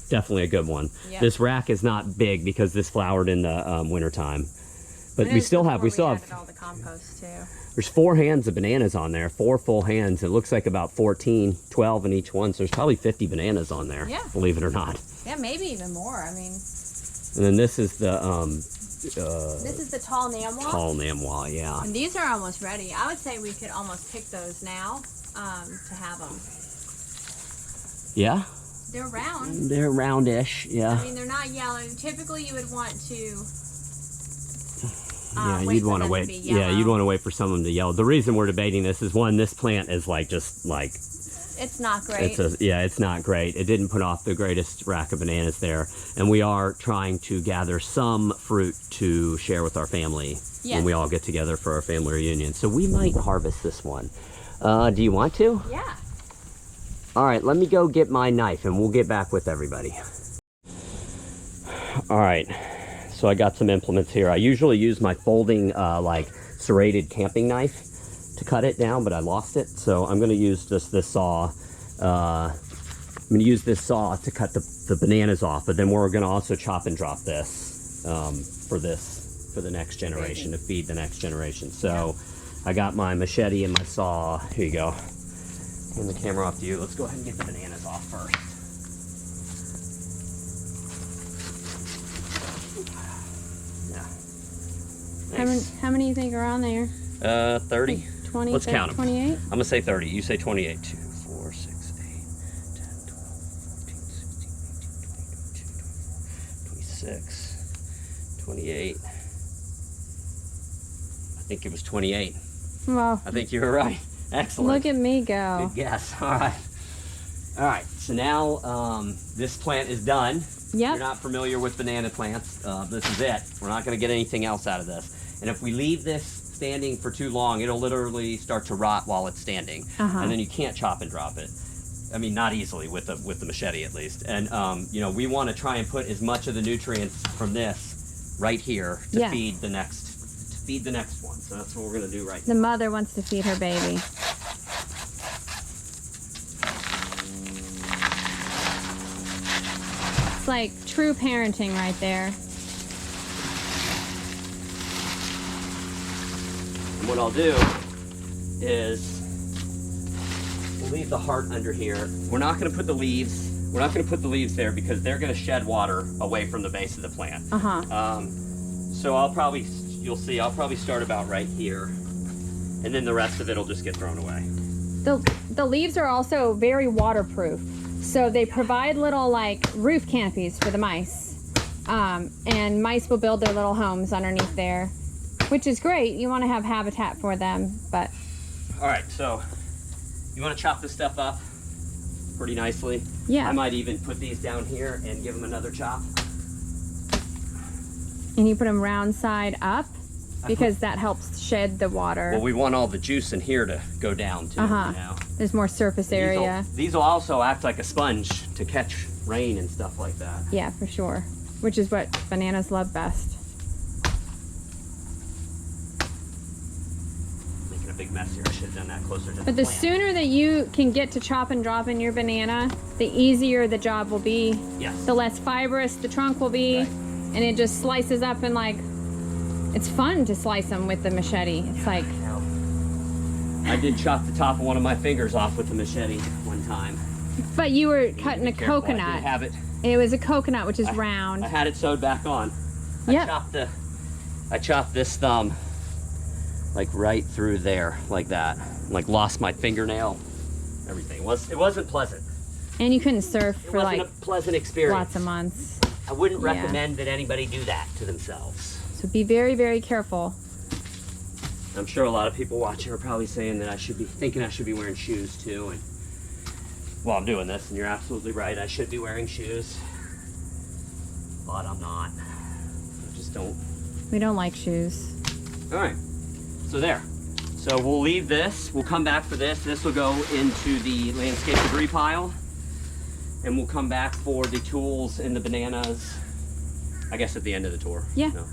definitely a good one. Yep. This rack is not big because this flowered in the wintertime. But It we is still before have, we added all the compost too. there's 4 hands of bananas on there, 4 full hands. It looks like about 14, 12 in each one. So there's probably 50 bananas on there, Yeah. believe it or not. Yeah, maybe even more. I mean, And then this is the this is the tall Namwa. tall Namwa, yeah. And these are almost ready. I would say we could almost pick those now to have them. Yeah, They're round. they're roundish, yeah. I mean, they're not yellow. Typically, you would want to. Yeah, wait you'd for want to them wait. be Yeah, you'd yellow. want to wait for some of them to yellow. The reason we're debating this is, one, this plant is like just like it's not great. Yeah, it's not great. It didn't put off the greatest rack of bananas there. And we are trying to gather some fruit to share with our family when we all get together for our family reunion. So we might harvest this one. Do you want to? Yeah. All right, let me go get my knife and we'll get back with everybody. All right, so I got some implements here. I usually use my folding, like serrated camping knife to cut it down, but I lost it. So I'm gonna use just this saw. I'm gonna use this saw to cut the bananas off, but then we're gonna also chop and drop this for the next generation, to feed the next generation. So I got my machete and my saw. Here you go. Turn the camera off to you. Let's go ahead and get the bananas off first. Yeah. Nice. How many do you think are on there? 30. 20, Let's count them. 28? I'm gonna say 30. You say 28. 2, 4, 6, 8, 10, 12, 14, 16, 18, 20, 21, 22, 23, 24, 26, 28. I think it was 28. Well, I think you were right. Excellent. Look at me go. Good guess. All right. All right. So now this plant is done. Yep. You're not familiar with banana plants. This is it. We're not going to get anything else out of this. And if we leave this standing for too long, it'll literally start to rot while it's standing. And then you can't chop and drop it. I mean, not easily with the machete at least. And you know, we want to try and put as much of the nutrients from this right here to feed the next one. So that's what we're going to do right now. The mother wants to feed her baby. It's like true parenting right there. And what I'll do is we'll leave the heart under here. We're not going to put the leaves. We're not going to put the leaves there because they're going to shed water away from the base of the plant. So I'll probably, you'll see, I'll probably start about right here, and then the rest of it will just get thrown away. The leaves are also very waterproof, so they provide little like roof canopies for the mice, and mice will build their little homes underneath there, which is great. You want to have habitat for them, but. All right, so you want to chop this stuff up pretty nicely. Yeah. I might even put these down here and give them another chop. And you put them round side up because that helps shed the water. Well, we want all the juice in here to go down too. You know? There's more surface area. These will also act like a sponge to catch rain and stuff like that. Yeah, for sure. Which is what bananas love best. Making a big mess here. I should have done that closer to the But the plant. sooner that you can get to chop and drop in your banana, the easier the job will be. Yes. The less fibrous the trunk will be. Right. And it just slices up and like, it's fun to slice them with the machete. It's like. I did chop the top of one of my fingers off with the machete one time. But you were cutting a Careful, I coconut. didn't have it. It was a coconut, which is round. I had it sewed back on. Yep. I chopped this thumb like right through there, like that. Like lost my fingernail. Everything. It wasn't pleasant. And you couldn't surf for It wasn't like a pleasant experience. lots of months. I wouldn't recommend that anybody do that to themselves. So be very, very careful. I'm sure a lot of people watching are probably saying that I should be wearing shoes too. And well, I'm doing this, and you're absolutely right. I should be wearing shoes, but I'm not. I just don't. We don't like shoes. All right. So there. So we'll leave this. We'll come back for this. This will go into the landscape debris pile. And we'll come back for the tools and the bananas, I guess, at the end of the tour. Yeah. So,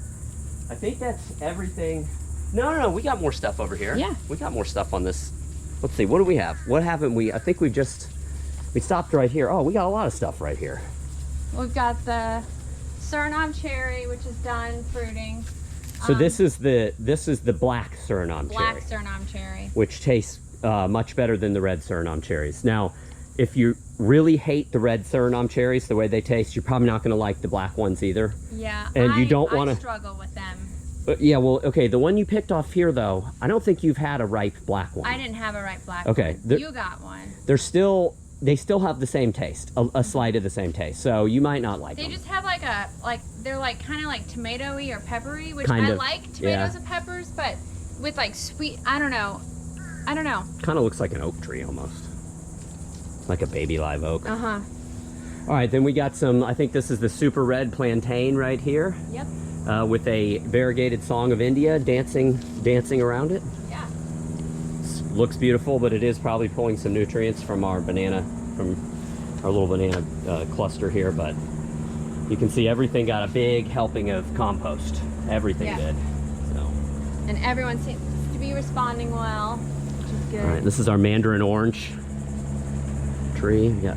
I think that's everything. No, we got more stuff over here. Yeah. We got more stuff on this. Let's see, what do we have? What haven't we? I think we stopped right here. Oh, we got a lot of stuff right here. We've got the Suriname cherry, which is done fruiting. So this is the black Suriname cherry. Black Suriname cherry. Which tastes much better than the red Suriname cherries. Now, if you really hate the red Suriname cherries, the way they taste, you're probably not going to like the black ones either. Yeah, and you don't want I to struggle with them. Yeah, well, okay, the one you picked off here, though, I don't think you've had a ripe black one. I didn't have a ripe black one. You got one. They still have the same taste, a slight of the same taste, so you might not like them. They just have they're like kind of like tomatoey or peppery, which kind I of, like tomatoes and peppers, but with like sweet, I don't know. Kind of looks like an oak tree almost. like a baby live oak. Uh-huh. All right, then we got some, I think this is the super red plantain right here. Yep. With a variegated song of India dancing around it. Yeah. Looks beautiful, but it is probably pulling some nutrients from our banana, from our little banana cluster here. But you can see everything got a big helping of compost. Everything did. So. And everyone seems to be responding well, which is good. All right, this is our mandarin orange tree. Yeah.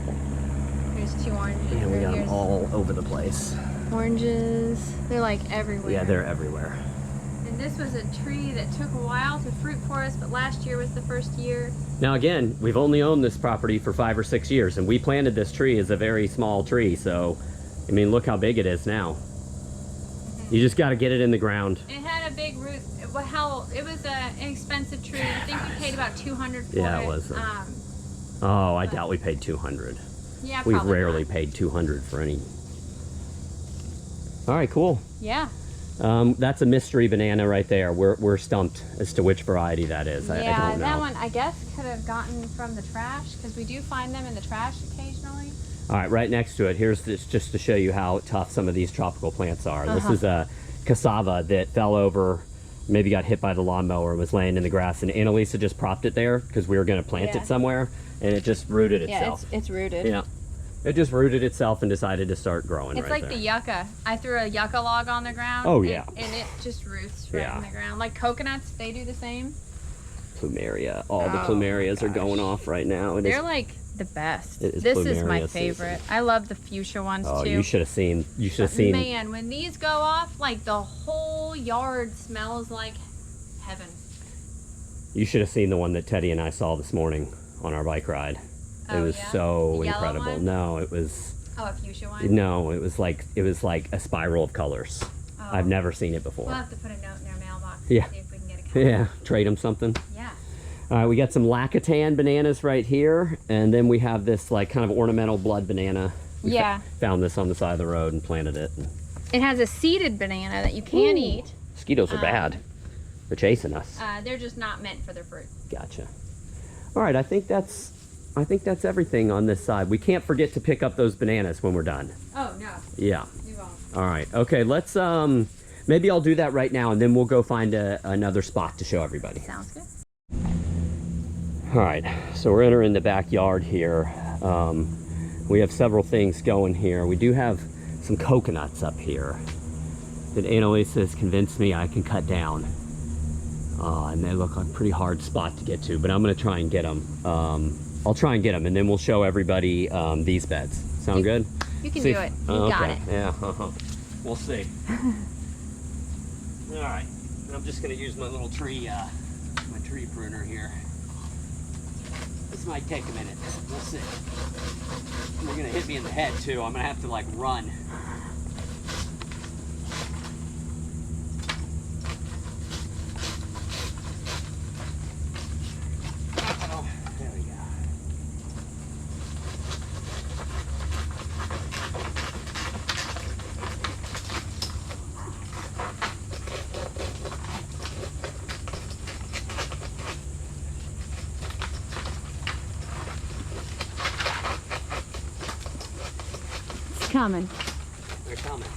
There's 2 oranges. And we got them all over the place. Oranges, they're like everywhere. Yeah, they're everywhere. And this was a tree that took a while to fruit for us, but last year was the first year. Now again, we've only owned this property for 5 or 6 years, and we planted this tree as a very small tree, so I mean, look how big it is now. You just got to get it in the ground. It had a big root. It was an inexpensive tree. I think we paid about $200 for it. Yeah, it was. Oh, I doubt we paid $200. Yeah, We've probably rarely not. paid $200 for any. All right, cool. Yeah. That's a mystery banana right there. We're stumped as to which variety that is. I don't know. That one I guess could have gotten from the trash because we do find them in the trash occasionally. All right, right next to it, here's this just to show you how tough some of these tropical plants are. This is a cassava that fell over, maybe got hit by the lawnmower and was laying in the grass, and Annalisa just propped it there because we were going to plant it somewhere, and it just rooted itself. Yeah, it's rooted. Yeah, it just rooted itself and decided to start growing. It's right like there. the yucca. I threw a yucca log on the ground. Oh, yeah. And it just roots right in the ground. Like coconuts, they do the same. Plumeria. All the Plumerias are going off right now. They're like the best. It is This is my Plumeria favorite. season. I love the fuchsia ones too. Oh, you should have seen. You should have seen. Man, when these go off, like the whole yard smells like heaven. You should have seen the one that Teddy and I saw this morning on our bike ride. It was so The yellow incredible. one? No, it was. Oh, a fuchsia one? No, it was like a spiral of colors. Oh. I've never seen it before. We'll have to put a note in their mailbox Yeah. and see if we can get a copy. Yeah, trade them something. Yeah. All right, we got some Lacatan bananas right here, and then we have this like kind of ornamental blood banana. We found this on the side of the road and planted it. It has a seeded banana that you can eat. Mosquitoes are bad. They're chasing us. They're just not meant for their fruit. Gotcha. All right, I think that's everything on this side. We can't forget to pick up those bananas when we're done. Oh, no. Yeah. We won't. All right. Okay, let's maybe I'll do that right now, and then we'll go find another spot to show everybody. Sounds good. All right, so we're entering the backyard here. We have several things going here. We do have some coconuts up here that Annalisa has convinced me I can cut down. And they look like a pretty hard spot to get to, but I'm gonna try and get them. I'll try and get them, and then we'll show everybody these beds. Sound good? You can do it. You got it. Yeah, we'll see. All right, and I'm just gonna use my little tree, my tree pruner here. This might take a minute. We'll see. They're gonna hit me in the head too. I'm gonna have to like run. Oh, there we go. Coming. They're coming.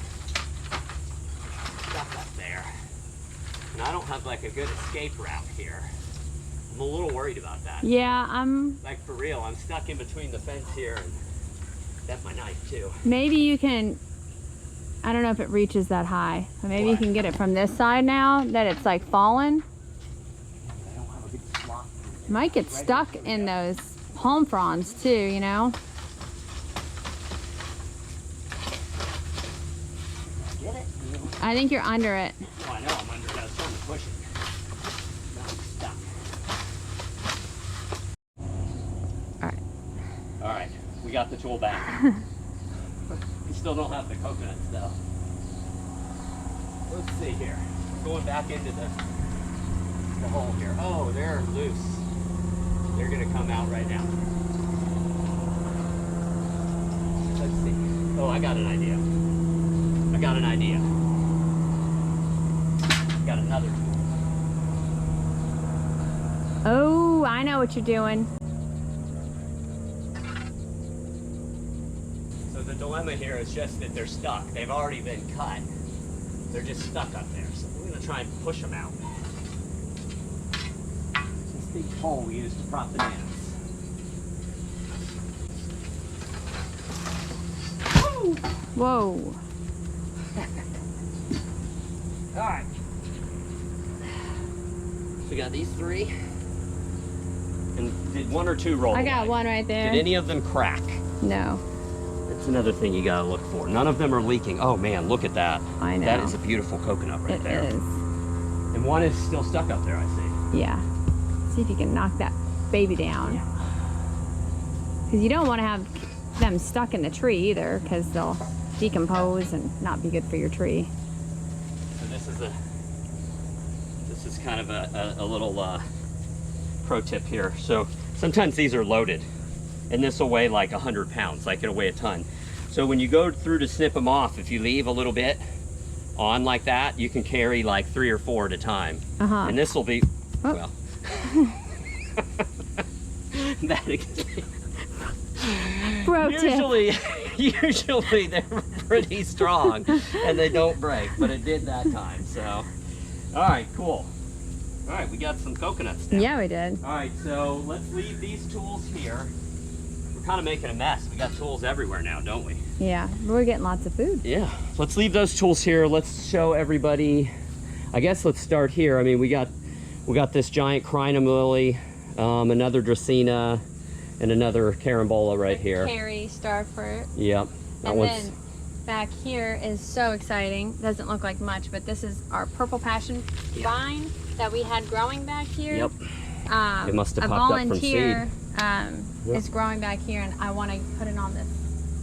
Stuck up there. And I don't have like a good escape route here. I'm a little worried about that. Yeah, I'm. Like for real, I'm stuck in between the fence here and that's my knife too. Maybe you can. I don't know if it reaches that high. But maybe you can get it from this side now that it's like fallen. I don't have a good slot. You might get stuck in those palm fronds too, you know? Get it? I think you're under it. Oh, I know I'm under it. I was trying to push it. Now I'm stuck. Alright. Alright, we got the tool back. We still don't have the coconuts though. Let's see here. Going back into the hole here. Oh, they're loose. They're gonna come out right now. Let's see. Oh, I got an idea. I got an idea. Got another tool. Oh, I know what you're doing. dilemma here is just that they're stuck. They've already been cut. They're just stuck up there. So we're gonna try and push them out. This big pole we use to prop bananas. Woo! Whoa. All right. We got these 3. And did 1 or 2 roll I got away? one right there. Did any of them crack? No. That's another thing you gotta look for. None of them are leaking. Oh man, look at that. I know. That is a beautiful coconut right It there. is. And one is still stuck up there, I see. Yeah. See if you can knock that baby down. Because you don't want to have them stuck in the tree either, because they'll decompose and not be good for your tree. So this is kind of a little pro tip here. So sometimes these are loaded, and this will weigh like 100 pounds, like it'll weigh a ton. So when you go through to snip them off, if you leave a little bit on like that, you can carry like 3 or 4 at a time. And this will be, well, that Pro tip. Usually they're pretty strong and they don't break, but it did that time. So, all right, cool. All right, we got some coconuts now. Yeah, we did. All right, so let's leave these tools here. We're kind of making a mess. We got tools everywhere now, don't we? Yeah, but we're getting lots of food. Yeah, let's leave those tools here. Let's show everybody. I guess let's start here. I mean, we got this giant crinum lily, another dracaena, and another carambola right here. Cherry starfruit. Yep. And then back here is so exciting. Doesn't look like much, but this is our purple passion vine that we had growing back here. Yep. It must have popped up from seed. A volunteer is growing back here, and I want to put it on this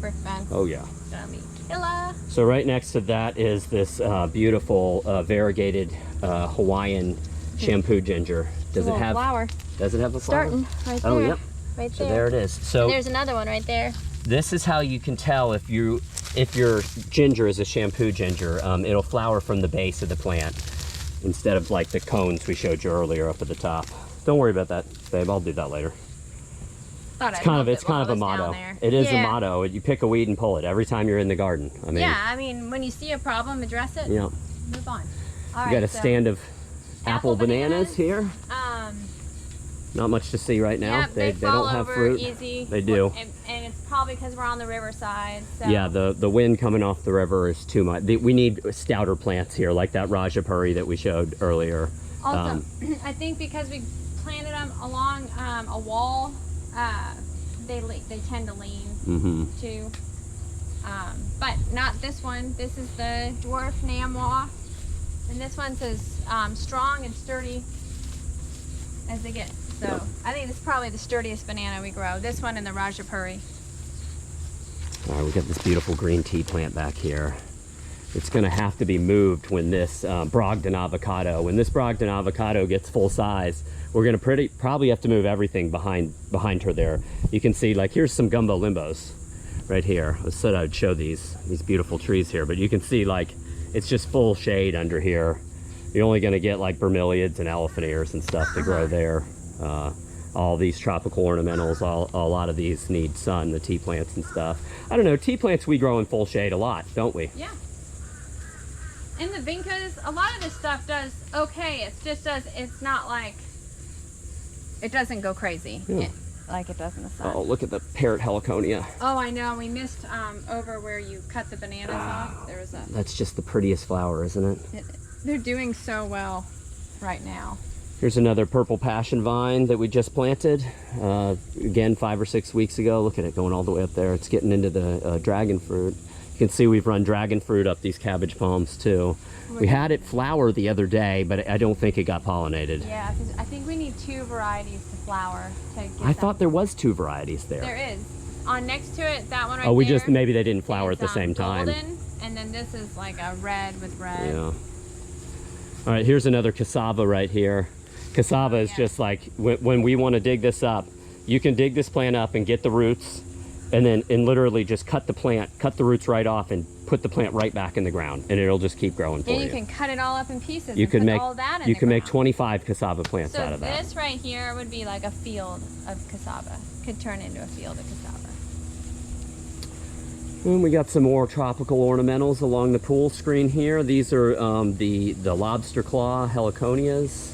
brick fence. Oh yeah. It's gonna be killer. So right next to that is this beautiful variegated Hawaiian shampoo ginger. Does it have flower? Does it have a flower? Starting right there. Oh yep. Right So there. there it is. So And there's another one right there. this is how you can tell if your ginger is a shampoo ginger. It'll flower from the base of the plant instead of like the cones we showed you earlier up at the top. Don't worry about that, babe. I'll do that later. It's kind of a motto. It is a motto. You pick a weed and pull it every time you're in the garden. I mean, yeah, I mean, when you see a problem, address it. Yeah. Move on. All We got a stand of apple bananas here. Not much to see right now. Yeah, they don't have over fruit. Easy. They do. And it's probably because we're on the riverside. So. Yeah, the wind coming off the river is too much. We need stouter plants here, like that Rajapuri that we showed earlier. Also, I think because we planted them along a wall, they tend to lean too. But not this one. This is the dwarf Namwa, and this one's as strong and sturdy as they get. So I think it's probably the sturdiest banana we grow. This one and the Rajapuri. All right, we got this beautiful green tea plant back here. It's going to have to be moved when this Brogden avocado gets full size. We're going to probably have to move everything behind her there. You can see, like, here's some gumbo limbos right here. I said I'd show these beautiful trees here, but you can see, like, it's just full shade under here. You're only going to get like bromeliads and elephant ears and stuff to grow there. All these tropical ornamentals, a lot of these need sun, the tea plants and stuff. I don't know, tea plants we grow in full shade a lot, don't we? Yeah. And the vincas, a lot of this stuff does okay. It's not like, it doesn't go crazy like it does in the sun. Oh, look at the parrot heliconia. Oh, I know. We missed over where you cut the bananas off. There was a. That's just the prettiest flower, isn't it? They're doing so well right now. Here's another purple passion vine that we just planted. Again, 5 or 6 weeks ago. Look at it going all the way up there. It's getting into the dragon fruit. You can see we've run dragon fruit up these cabbage palms too. We had it flower the other day, but I don't think it got pollinated. Yeah, because I think we need 2 varieties to flower. I thought there was 2 varieties there. There is. On next to it, that one right there. Oh, maybe they didn't flower at the same time. Golden, and then this is like a red with red. Yeah. All right, here's another cassava right here. Cassava is just like, when we want to dig this up, you can dig this plant up and get the roots, and literally just cut the roots right off and put the plant right back in the ground, and it'll just keep growing for you. And you can cut it all up in pieces. You can make all that in you the can make ground. 25 cassava plants out of that. So this right here would be like a field of cassava. Could turn into a field of cassava. And we got some more tropical ornamentals along the pool screen here. These are the lobster claw heliconias.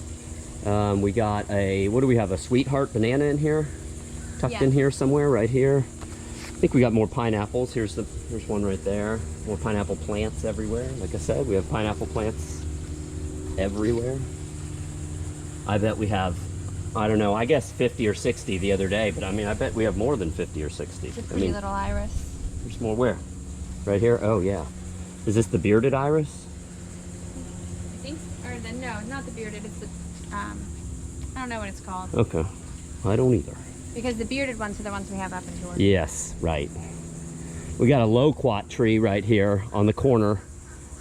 We got a, what do we have, a sweetheart banana in here? Tucked in here somewhere, right here. I think we got more pineapples. Here's one right there. More pineapple plants everywhere. Like I said, we have pineapple plants everywhere. I bet we have, I don't know, I guess 50 or 60 the other day, but I mean, I bet we have more than 50 or 60. It's a pretty little iris. There's more where? Right here? Oh, yeah. Is this the bearded iris? I think, or the, no, not the bearded, it's the, I don't know what it's called. Okay. I don't either. Because the bearded ones are the ones we have up in Georgia. Yes, right. We got a loquat tree right here on the corner,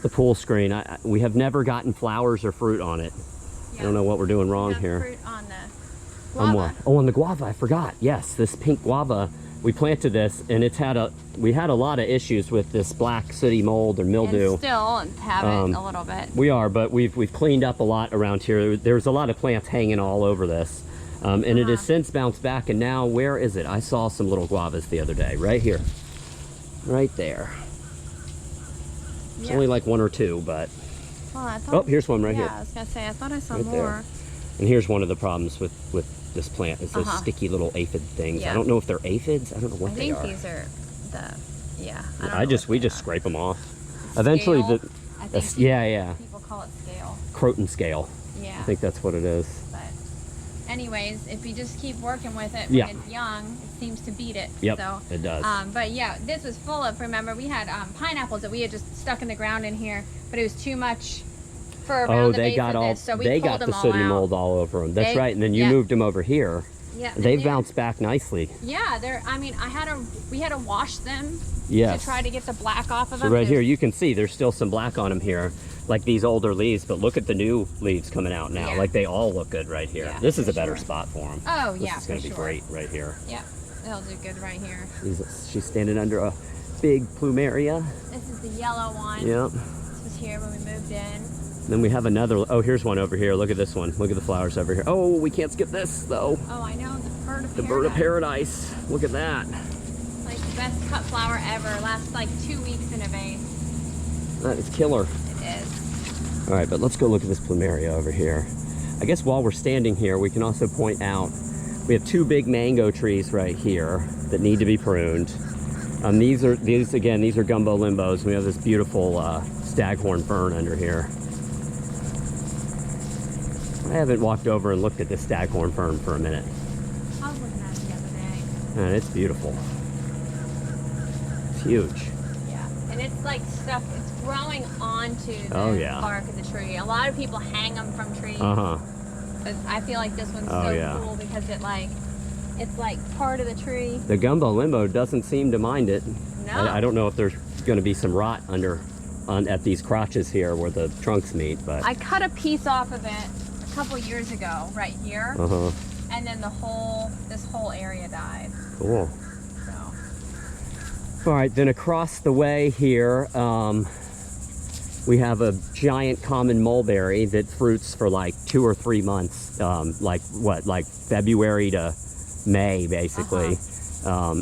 the pool screen. We have never gotten flowers or fruit on it. Yeah. I don't know what we're doing wrong here. Fruit on the guava. On what? Oh, on the guava, I forgot. Yes, this pink guava. We planted this, and we had a lot of issues with this black sooty mold or mildew. And still have it a little bit. We are, but we've cleaned up a lot around here. There's a lot of plants hanging all over this. And it has since bounced back, and now, where is it? I saw some little guavas the other day, right here. Right there. It's only like one or two, but... Well, I thought, oh, here's one right here. Yeah, I was going to say, I thought I saw right more. There. And here's one of the problems with this plant, is those sticky little aphid things. Yeah. I don't know if they're aphids. I don't know what they are. I think these are the, yeah. We just scrape them off. Eventually, People call it scale. Croton scale. Yeah. I think that's what it is. Anyways, if you just keep working with it when it's young, it seems to beat it. Yep, so, it does. But yeah, this was full of, remember, we had pineapples that we had just stuck in the ground in here, but it was too much for around the base of this, so we they pulled got them the sooty all out. mold all over them. That's right, and then you moved them over here. Yeah, they've bounced back nicely. Yeah, I mean, we had to wash them to try to get the black off of them. So right here, you can see there's still some black on them here, like these older leaves, but look at the new leaves coming out now. Yeah. Like they all look good right here. Yeah, this is a better spot for them. Oh, yeah, This is going to be great right here. Yeah, they'll do good right here. She's standing under a big Plumeria. This is the yellow one. Yep. This was here when we moved in. Then we have another, oh, here's one over here. Look at this one. Look at the flowers over here. Oh, we can't skip this, though. Oh, I know, the bird of paradise. The bird of paradise. Look at that. It's like the best cut flower ever. Lasts like 2 weeks in a vase. That is killer. It is. All right, but let's go look at this Plumeria over here. I guess while we're standing here, we can also point out we have two big mango trees right here that need to be pruned. These are gumbo limbos. We have this beautiful staghorn fern under here. I haven't walked over and looked at this staghorn fern for a minute. I was looking at it the other day. And it's beautiful. It's huge. Yeah, and it's like stuff, it's growing onto the bark of the tree. A lot of people hang them from trees. But I feel like this one's so cool because it's like part of the tree. The gumbo limbo doesn't seem to mind it. No. I don't know if there's going to be some rot at these crotches here where the trunks meet, but I cut a piece off of it a couple years ago, right here, and then this whole area died. Cool. So. All right, then across the way here, we have a giant common mulberry that fruits for like 2 or 3 months, like February to May, basically.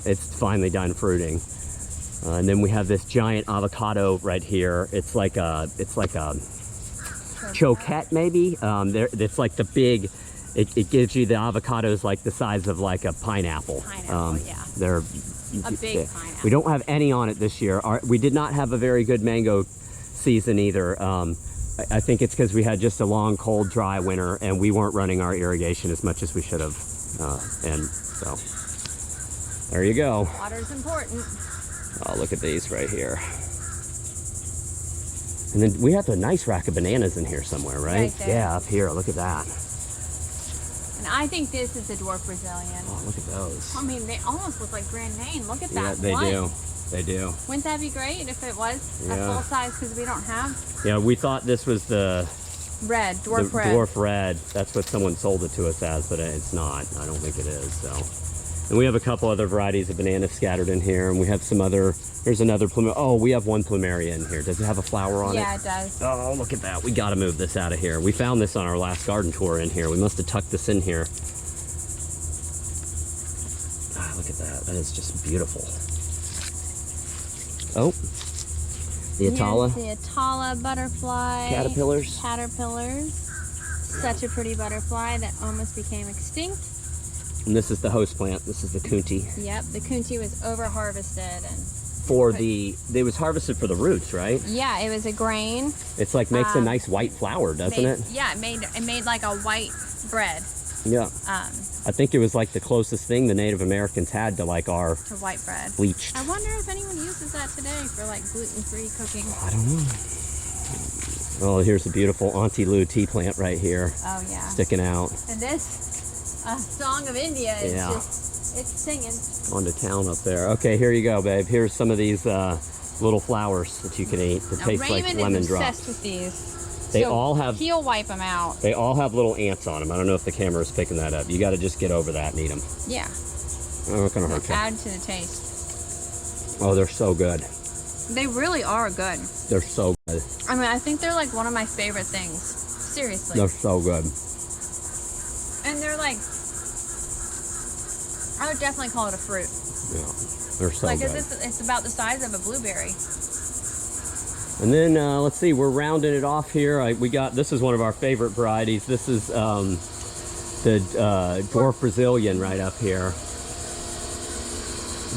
It's finally done fruiting. And then we have this giant avocado right here. It's like a choquette, maybe. It's like the big. It gives you the avocados like the size of like a pineapple. Yeah. They're a big pineapple. We don't have any on it this year. We did not have a very good mango season either. I think it's because we had just a long, cold, dry winter, and we weren't running our irrigation as much as we should have. And so there you go. Water's important. Oh, look at these right here. And then we have a nice rack of bananas in here somewhere, right? Right there. Yeah, up here. Look at that. And I think this is a dwarf Brazilian. Oh, look at those. I mean, they almost look like Grand Maine. Look at that. Yeah, they do. They do. Wouldn't that be great if it was a full size, because we don't have? Yeah, we thought this was the dwarf red. Dwarf red. That's what someone sold it to us as, but it's not. I don't think it is. So, and we have a couple other varieties of bananas scattered in here, and we have some other. Here's another Plumeria. Oh, we have one Plumeria in here. Does it have a flower on it? Yeah, it does. Oh, look at that. We got to move this out of here. We found this on our last garden tour in here. We must have tucked this in here. Ah, look at that. That is just beautiful. Oh, the Atala. Here's the Atala butterfly. Caterpillars. Caterpillars. Such a pretty butterfly that almost became extinct. And this is the host plant. This is the Kunti. Yep, the Kunti was over harvested and It was harvested for the roots, right? yeah, it was a grain. It's like makes a nice white flour, doesn't it? Yeah, it made like a white bread. Yeah. I think it was like the closest thing the Native Americans had to like our To white bread. bleached. I wonder if anyone uses that today for like gluten-free cooking. I don't know. Oh, here's a beautiful Auntie Lou tea plant right here. Oh yeah. Sticking out. And this Song of India is just, it's singing. On to town up there. Okay, here you go, babe. Here's some of these little flowers that you can eat that Now, taste like Raymond lemon is drops. obsessed with these. They So all have. He'll wipe them out. They all have little ants on them. I don't know if the camera is picking that up. You got to just get over that and eat them. Yeah. I'm not gonna hurt you. Add to the taste. Oh, they're so good. They really are good. They're so good. I mean, I think they're like one of my favorite things. Seriously. They're so good. And they're like, I would definitely call it a fruit. Yeah, they're so Like, good. it's about the size of a blueberry. And then let's see, we're rounding it off here. This is one of our favorite varieties. This is the dwarf Brazilian right up here.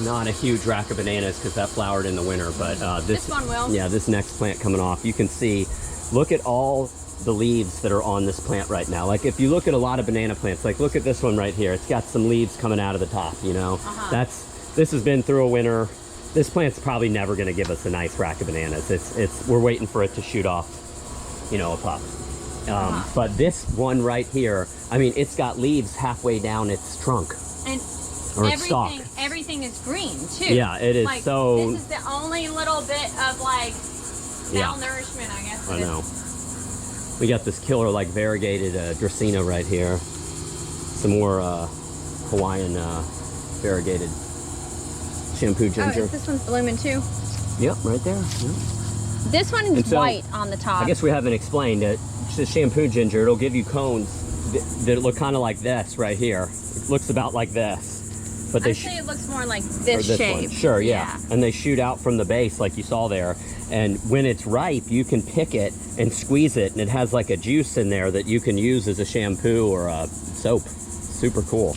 Not a huge rack of bananas because that flowered in the winter, but This one will. Yeah, this next plant coming off, you can see, look at all the leaves that are on this plant right now. Like if you look at a lot of banana plants, like look at this one right here. It's got some leaves coming out of the top, you know. This has been through a winter. This plant's probably never going to give us a nice rack of bananas. We're waiting for it to shoot off, you know, a pup. But this one right here, I mean, it's got leaves halfway down its trunk. And or its stalk. everything is green too. Yeah, it is. Like, so. This is the only little bit of like malnourishment, I guess. I know. We got this killer like variegated Dracaena right here. Some more Hawaiian variegated shampoo ginger. Oh, is this one's blooming too? Yep, right there. Yep. This one is white on the top. I guess we haven't explained it. The shampoo ginger, it'll give you cones that look kind of like this right here. It looks about like this. But I'd say it looks more like this shape. One. Sure, yeah. And they shoot out from the base like you saw there. And when it's ripe, you can pick it and squeeze it, and it has like a juice in there that you can use as a shampoo or a soap. Super cool.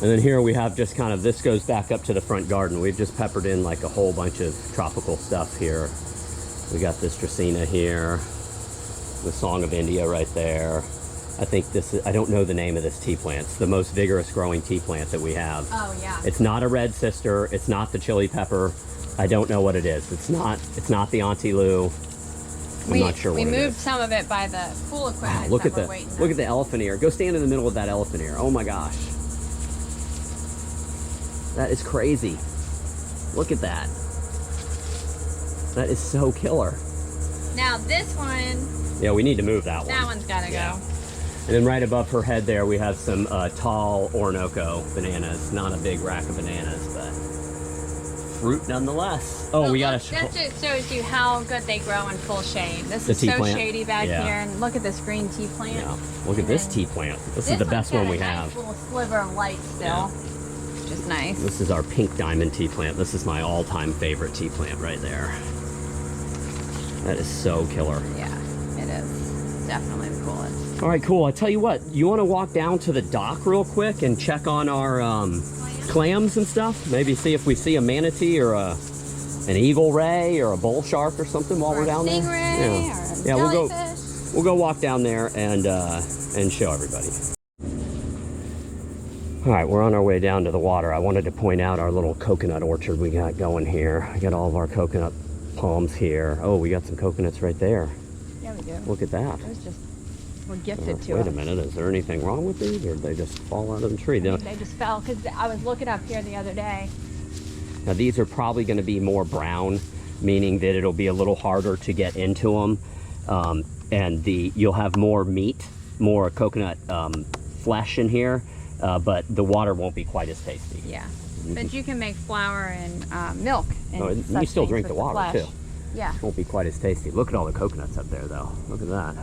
And then here we have just kind of, this goes back up to the front garden. We've just peppered in like a whole bunch of tropical stuff here. We got this Dracaena here, the Song of India right there. I think this is, I don't know the name of this tea plant. It's the most vigorous growing tea plant that we have. Oh yeah. It's not a red sister. It's not the chili pepper. I don't know what it is. It's not the Auntie Lou. I'm not sure what it is. We moved some of it by the pool equipment. Wow, look at the elephant ear. Go stand in the middle of that elephant ear. Oh my gosh. That is crazy. Look at that. That is so killer. Now this one. Yeah, we need to move that one. That one's gotta go. And then right above her head there, we have some tall Orinoco bananas. Not a big rack of bananas, but fruit nonetheless. Oh, we got to. That just shows you how good they grow in full shade. This is tea so plant. shady back here, and look at this green tea plant. Yeah. Look at this tea plant. This is the best one we have. Nice little sliver of light still. Yeah. Just nice. This is our pink diamond tea plant. This is my all-time favorite tea plant right there. That is so killer. Yeah, it is. Definitely the coolest. All right, cool. I tell you what, you want to walk down to the dock real quick and check on our clams and stuff? Maybe see if we see a manatee or an eagle ray or a bull shark or something while we're down there. Stingray or a jellyfish. We'll go walk down there and show everybody. All right, we're on our way down to the water. I wanted to point out our little coconut orchard we got going here. I got all of our coconut palms here. Oh, we got some coconuts right there. Yeah, we do. Look at that. Those just were gifted to us. Wait a minute, is there anything wrong with these, or did they just fall out of the tree? They just fell, because I was looking up here the other day. Now these are probably going to be more brown, meaning that it'll be a little harder to get into them, and you'll have more meat, more coconut flesh in here, but the water won't be quite as tasty. Yeah, but you can make flour and milk. And you still drink the water too. Yeah. Won't be quite as tasty. Look at all the coconuts up there, though. Look at that.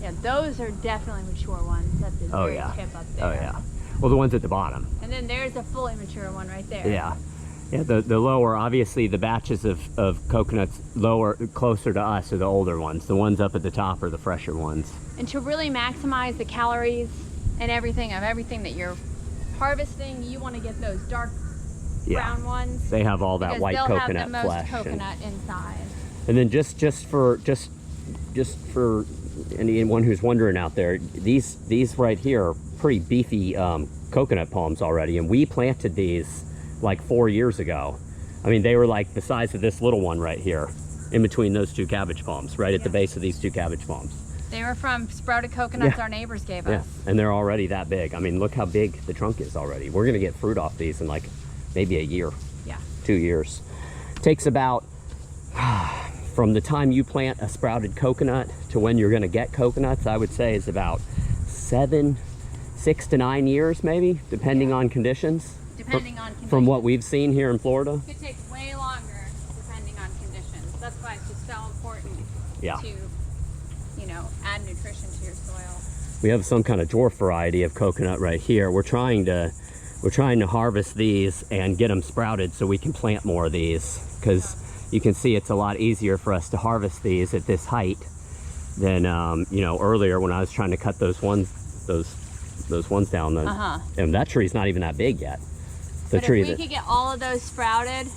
Yeah, those are definitely mature ones at the very tip up there. Oh yeah. Well, the ones at the bottom. And then there's a fully mature one right there. Yeah. Yeah, the lower, obviously the batches of coconuts lower, closer to us are the older ones. The ones up at the top are the fresher ones. And to really maximize the calories and everything that you're harvesting, you want to get those dark brown ones. They have all that white coconut have the flesh. most coconut inside. And then just for anyone who's wondering out there, these right here are pretty beefy coconut palms already, and we planted these like 4 years ago. I mean, they were like the size of this little one right here, in between those two cabbage palms, right at the base of these two cabbage palms. They were from sprouted coconuts our neighbors gave us. And they're already that big. I mean, look how big the trunk is already. We're gonna get fruit off these in like maybe a year. 2 years. Takes about, from the time you plant a sprouted coconut to when you're gonna get coconuts, I would say is about 6 to 9 years maybe, depending on conditions. Depending on conditions. From what we've seen here in Florida. It could take way longer depending on conditions. That's why it's just so important to, you know, add nutrition to your soil. We have some kind of dwarf variety of coconut right here. We're trying to harvest these and get them sprouted so we can plant more of these, because you can see it's a lot easier for us to harvest these at this height than you know, earlier when I was trying to cut those ones down. And that tree's not even that big yet. But if we could get all of those sprouted,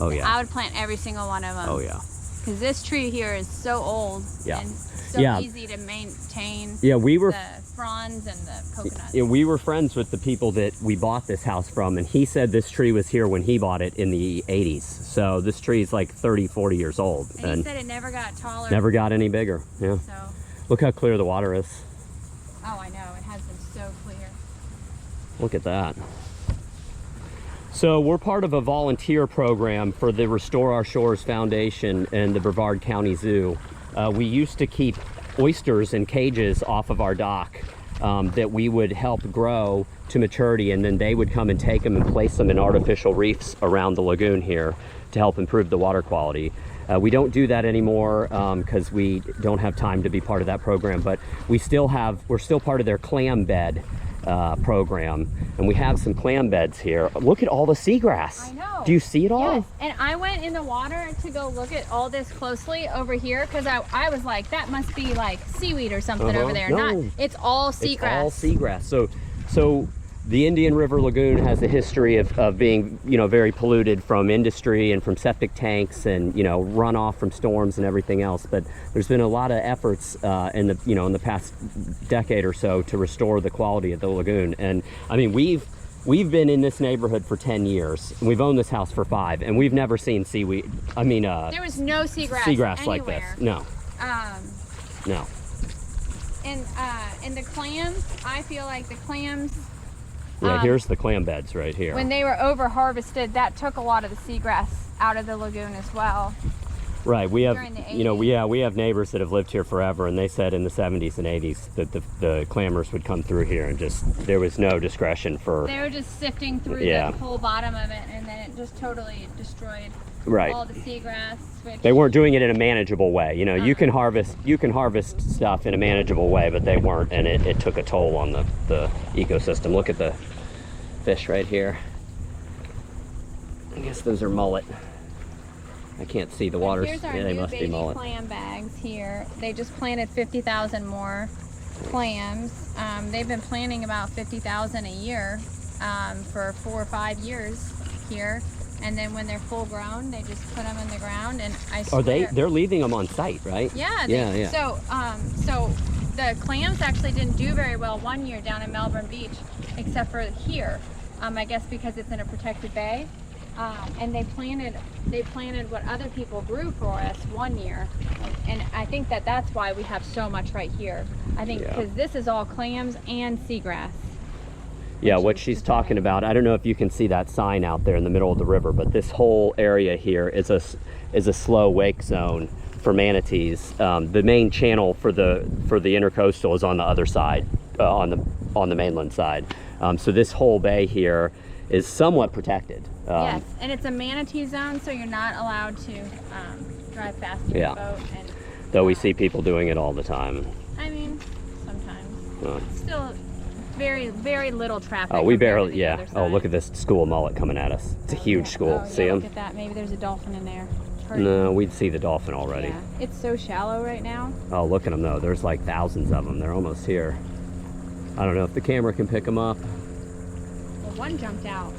I would plant every single one of them. Oh yeah. Because this tree here is so old and so easy to maintain. Yeah, we were the fronds and the coconuts. Yeah, we were friends with the people that we bought this house from, and he said this tree was here when he bought it in the 80s. So this tree is like 30, 40 years old. And he said it never got taller. Never got any bigger. Yeah. So. Look how clear the water is. Oh, I know. It has been so clear. Look at that. So we're part of a volunteer program for the Restore Our Shores Foundation and the Brevard County Zoo. We used to keep oysters in cages off of our dock that we would help grow to maturity, and then they would come and take them and place them in artificial reefs around the lagoon here to help improve the water quality. We don't do that anymore because we don't have time to be part of that program, but we're still part of their clam bed program, and we have some clam beds here. Look at all the seagrass. I know. Do you see it all? Yes, and I went in the water to go look at all this closely over here, because I was like, that must be like seaweed or something over there. No. It's all seagrass. It's all seagrass. So the Indian River Lagoon has a history of being, you know, very polluted from industry and from septic tanks and, you know, runoff from storms and everything else. But there's been a lot of efforts in the past decade or so to restore the quality of the lagoon. And I mean, we've been in this neighborhood for 10 years. And we've owned this house for 5, and we've never seen seaweed. I mean, there was no seagrass seagrass anywhere. like this. No. No. And the clams, I feel like the clams. Yeah, here's the clam beds right here. When they were over harvested, that took a lot of the seagrass out of the lagoon as well. Right, we have, During the 80s. you know, we have neighbors that have lived here forever, and they said in the 70s and 80s that the clammers would come through here, and there was no discretion for. They were just sifting through the whole bottom of it, and then it just totally destroyed all the seagrass. They weren't doing it in a manageable way. You know, you can harvest stuff in a manageable way, but they weren't, and it took a toll on the ecosystem. Look at the fish right here. I guess those are mullet. I can't see the waters. Here's our they new must be baby mullet. clam bags here. They just planted 50,000 more clams. They've been planting about 50,000 a year for 4 or 5 years here. And then when they're full grown, they just put them in the ground, and I swear. They're leaving them on site, right? Yeah. Yeah. So the clams actually didn't do very well one year down in Melbourne Beach, except for here. I guess because it's in a protected bay. And they planted what other people grew for us one year, and I think that's why we have so much right here. I think because this is all clams and seagrass. Yeah, what she's talking about, I don't know if you can see that sign out there in the middle of the river, but this whole area here is a slow wake zone for manatees. The main channel for the intercoastal is on the other side, on the mainland side. So this whole bay here is somewhat protected. Yes, and it's a manatee zone, so you're not allowed to drive fast in your boat. And, though we see people doing it all the time. I mean, sometimes. Still, very, very little traffic. Oh, we compared to barely, the yeah. other Oh, side. look at this school mullet coming at us. It's a huge school. Oh, See yeah, him? look at that. Maybe there's a dolphin in there. No, we'd see the dolphin already. Yeah, it's so shallow right now. Oh, look at them though. There's like thousands of them. They're almost here. I don't know if the camera can pick them up. Well, one jumped out.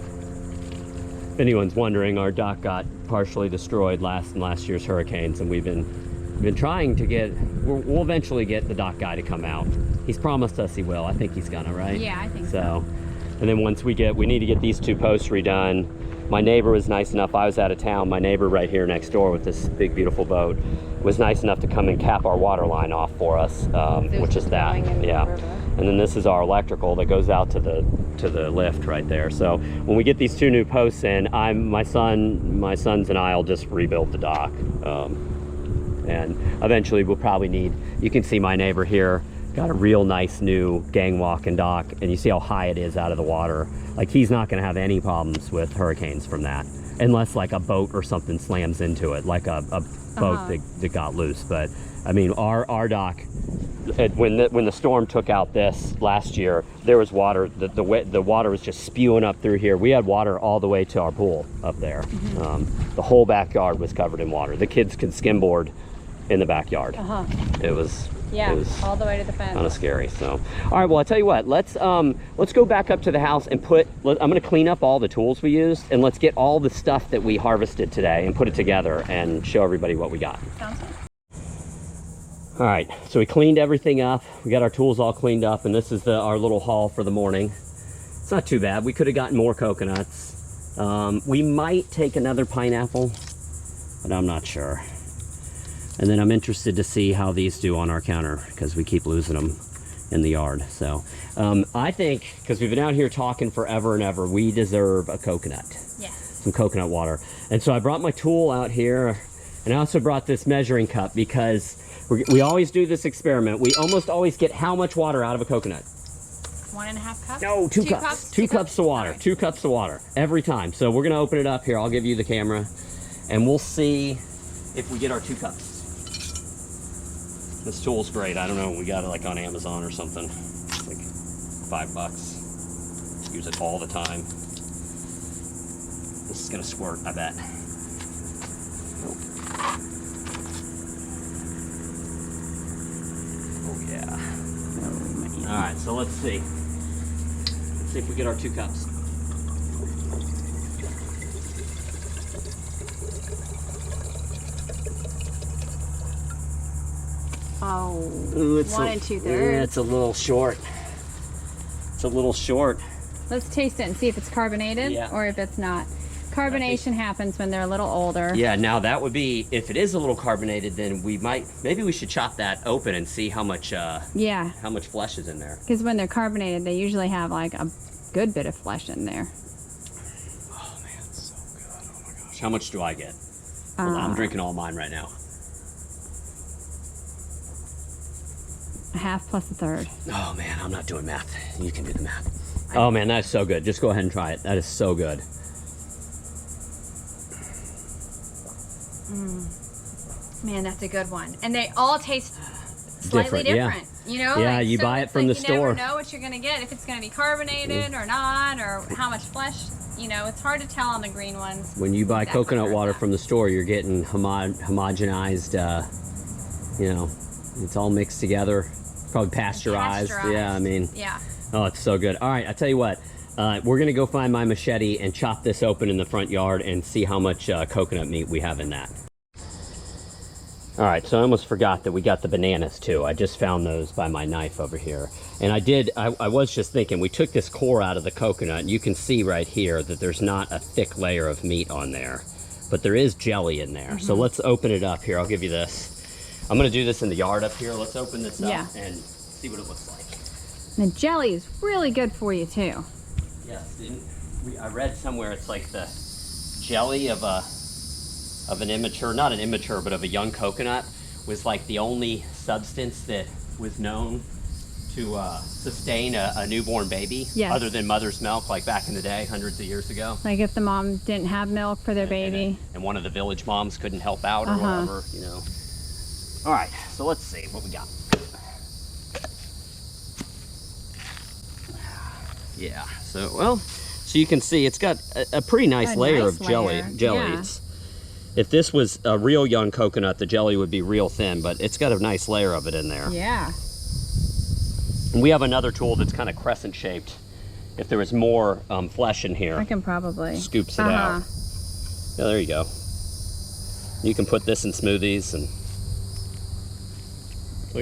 If anyone's wondering, our dock got partially destroyed in last year's hurricanes, and we've been trying to get. We'll eventually get the dock guy to come out. He's promised us he will. I think he's gonna, right? Yeah, I think so. And then once we need to get these 2 posts redone. My neighbor was nice enough. I was out of town. My neighbor right here next door with this big, beautiful boat was nice enough to come and cap our water line off for us, which is that. Yeah. And then this is our electrical that goes out to the lift right there. So when we get these 2 new posts in, my sons and I'll just rebuild the dock. And eventually we'll probably need. You can see my neighbor here got a real nice new gangwalk and dock, and you see how high it is out of the water. Like, he's not going to have any problems with hurricanes from that, unless like a boat or something slams into it, like a boat that got loose. But I mean, our dock, when the storm took out this last year, there was water. The water was just spewing up through here. We had water all the way to our pool up there. The whole backyard was covered in water. The kids could skimboard in the backyard. It was. Yeah, it was all the way to the fence. Kind of scary. So, all right. Well, I tell you what. Let's go back up to the house and I'm going to clean up all the tools we used, and let's get all the stuff that we harvested today and put it together and show everybody what we got. Sounds good. All right. So we cleaned everything up. We got our tools all cleaned up, and this is our little haul for the morning. It's not too bad. We could have gotten more coconuts. We might take another pineapple, but I'm not sure. And then I'm interested to see how these do on our counter, because we keep losing them in the yard. So I think, because we've been out here talking forever and ever, we deserve a coconut. Yes. Some coconut water. And so I brought my tool out here, and I also brought this measuring cup, because we always do this experiment. We almost always get how much water out of a coconut? 1.5 cups? No, 2 cups. 2 cups of water. Right. 2 cups of water every time. So we're going to open it up here. I'll give you the camera, and we'll see if we get our 2 cups. This tool's great. I don't know, we got it like on Amazon or something. It's like $5. Use it all the time. This is gonna squirt, I bet. Oh yeah. All right, so let's see. Let's see if we get our 2 cups. Oh, Ooh, it's 1 2/3. Yeah, it's a little short. It's a little short. Let's taste it and see if it's carbonated or if it's not. Carbonation happens when they're a little older. Yeah, now that would be, if it is a little carbonated, then maybe we should chop that open and see how much how much flesh is in there. Because when they're carbonated, they usually have like a good bit of flesh in there. Oh man, it's so good. Oh my gosh. How much do I get? Hold on, I'm drinking all mine right now. 1/2 plus 1/3. Oh man, I'm not doing math. You can do the math. Oh man, that is so good. Just go ahead and try it. That is so good. Man, that's a good one. And they all taste slightly different. You know? Yeah, like, you buy it from the store. You never know what you're going to get, if it's going to be carbonated or not, or how much flesh. You know, it's hard to tell on the green ones. When you buy coconut water from the store, you're getting homogenized, you know, it's all mixed together. Probably pasteurized. Yeah, I mean. Yeah. Oh, it's so good. All right, I tell you what. We're going to go find my machete and chop this open in the front yard and see how much coconut meat we have in that. All right, so I almost forgot that we got the bananas too. I just found those by my knife over here. And I was just thinking, we took this core out of the coconut, and you can see right here that there's not a thick layer of meat on there, but there is jelly in there. So let's open it up here. I'll give you this. I'm going to do this in the yard up here. Let's open this up and see what it looks like. The jelly is really good for you too. Yes, I read somewhere it's like the jelly of an immature, not an immature, but of a young coconut was like the only substance that was known to sustain a newborn baby, other than mother's milk, like back in the day, hundreds of years ago. Like if the mom didn't have milk for their baby. And one of the village moms couldn't help out or whatever, you know. All right, so let's see what we got. Yeah. So, well, so you can see it's got a pretty nice layer of jelly. Yeah. If this was a real young coconut, the jelly would be real thin, but it's got a nice layer of it in there. Yeah. And we have another tool that's kind of crescent shaped. If there was more flesh in here, I can probably scoops it out. Yeah, there you go. You can put this in smoothies and.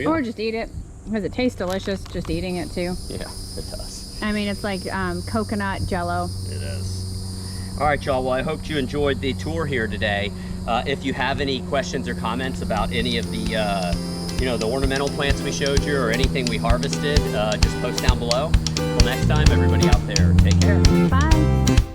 Or just eat it, because it tastes delicious just eating it too. Yeah, it does. I mean, it's like coconut jello. It is. All right, y'all. Well, I hope you enjoyed the tour here today. If you have any questions or comments about any of the, the ornamental plants we showed you or anything we harvested, just post down below. Until next time, everybody out there, take care. Bye.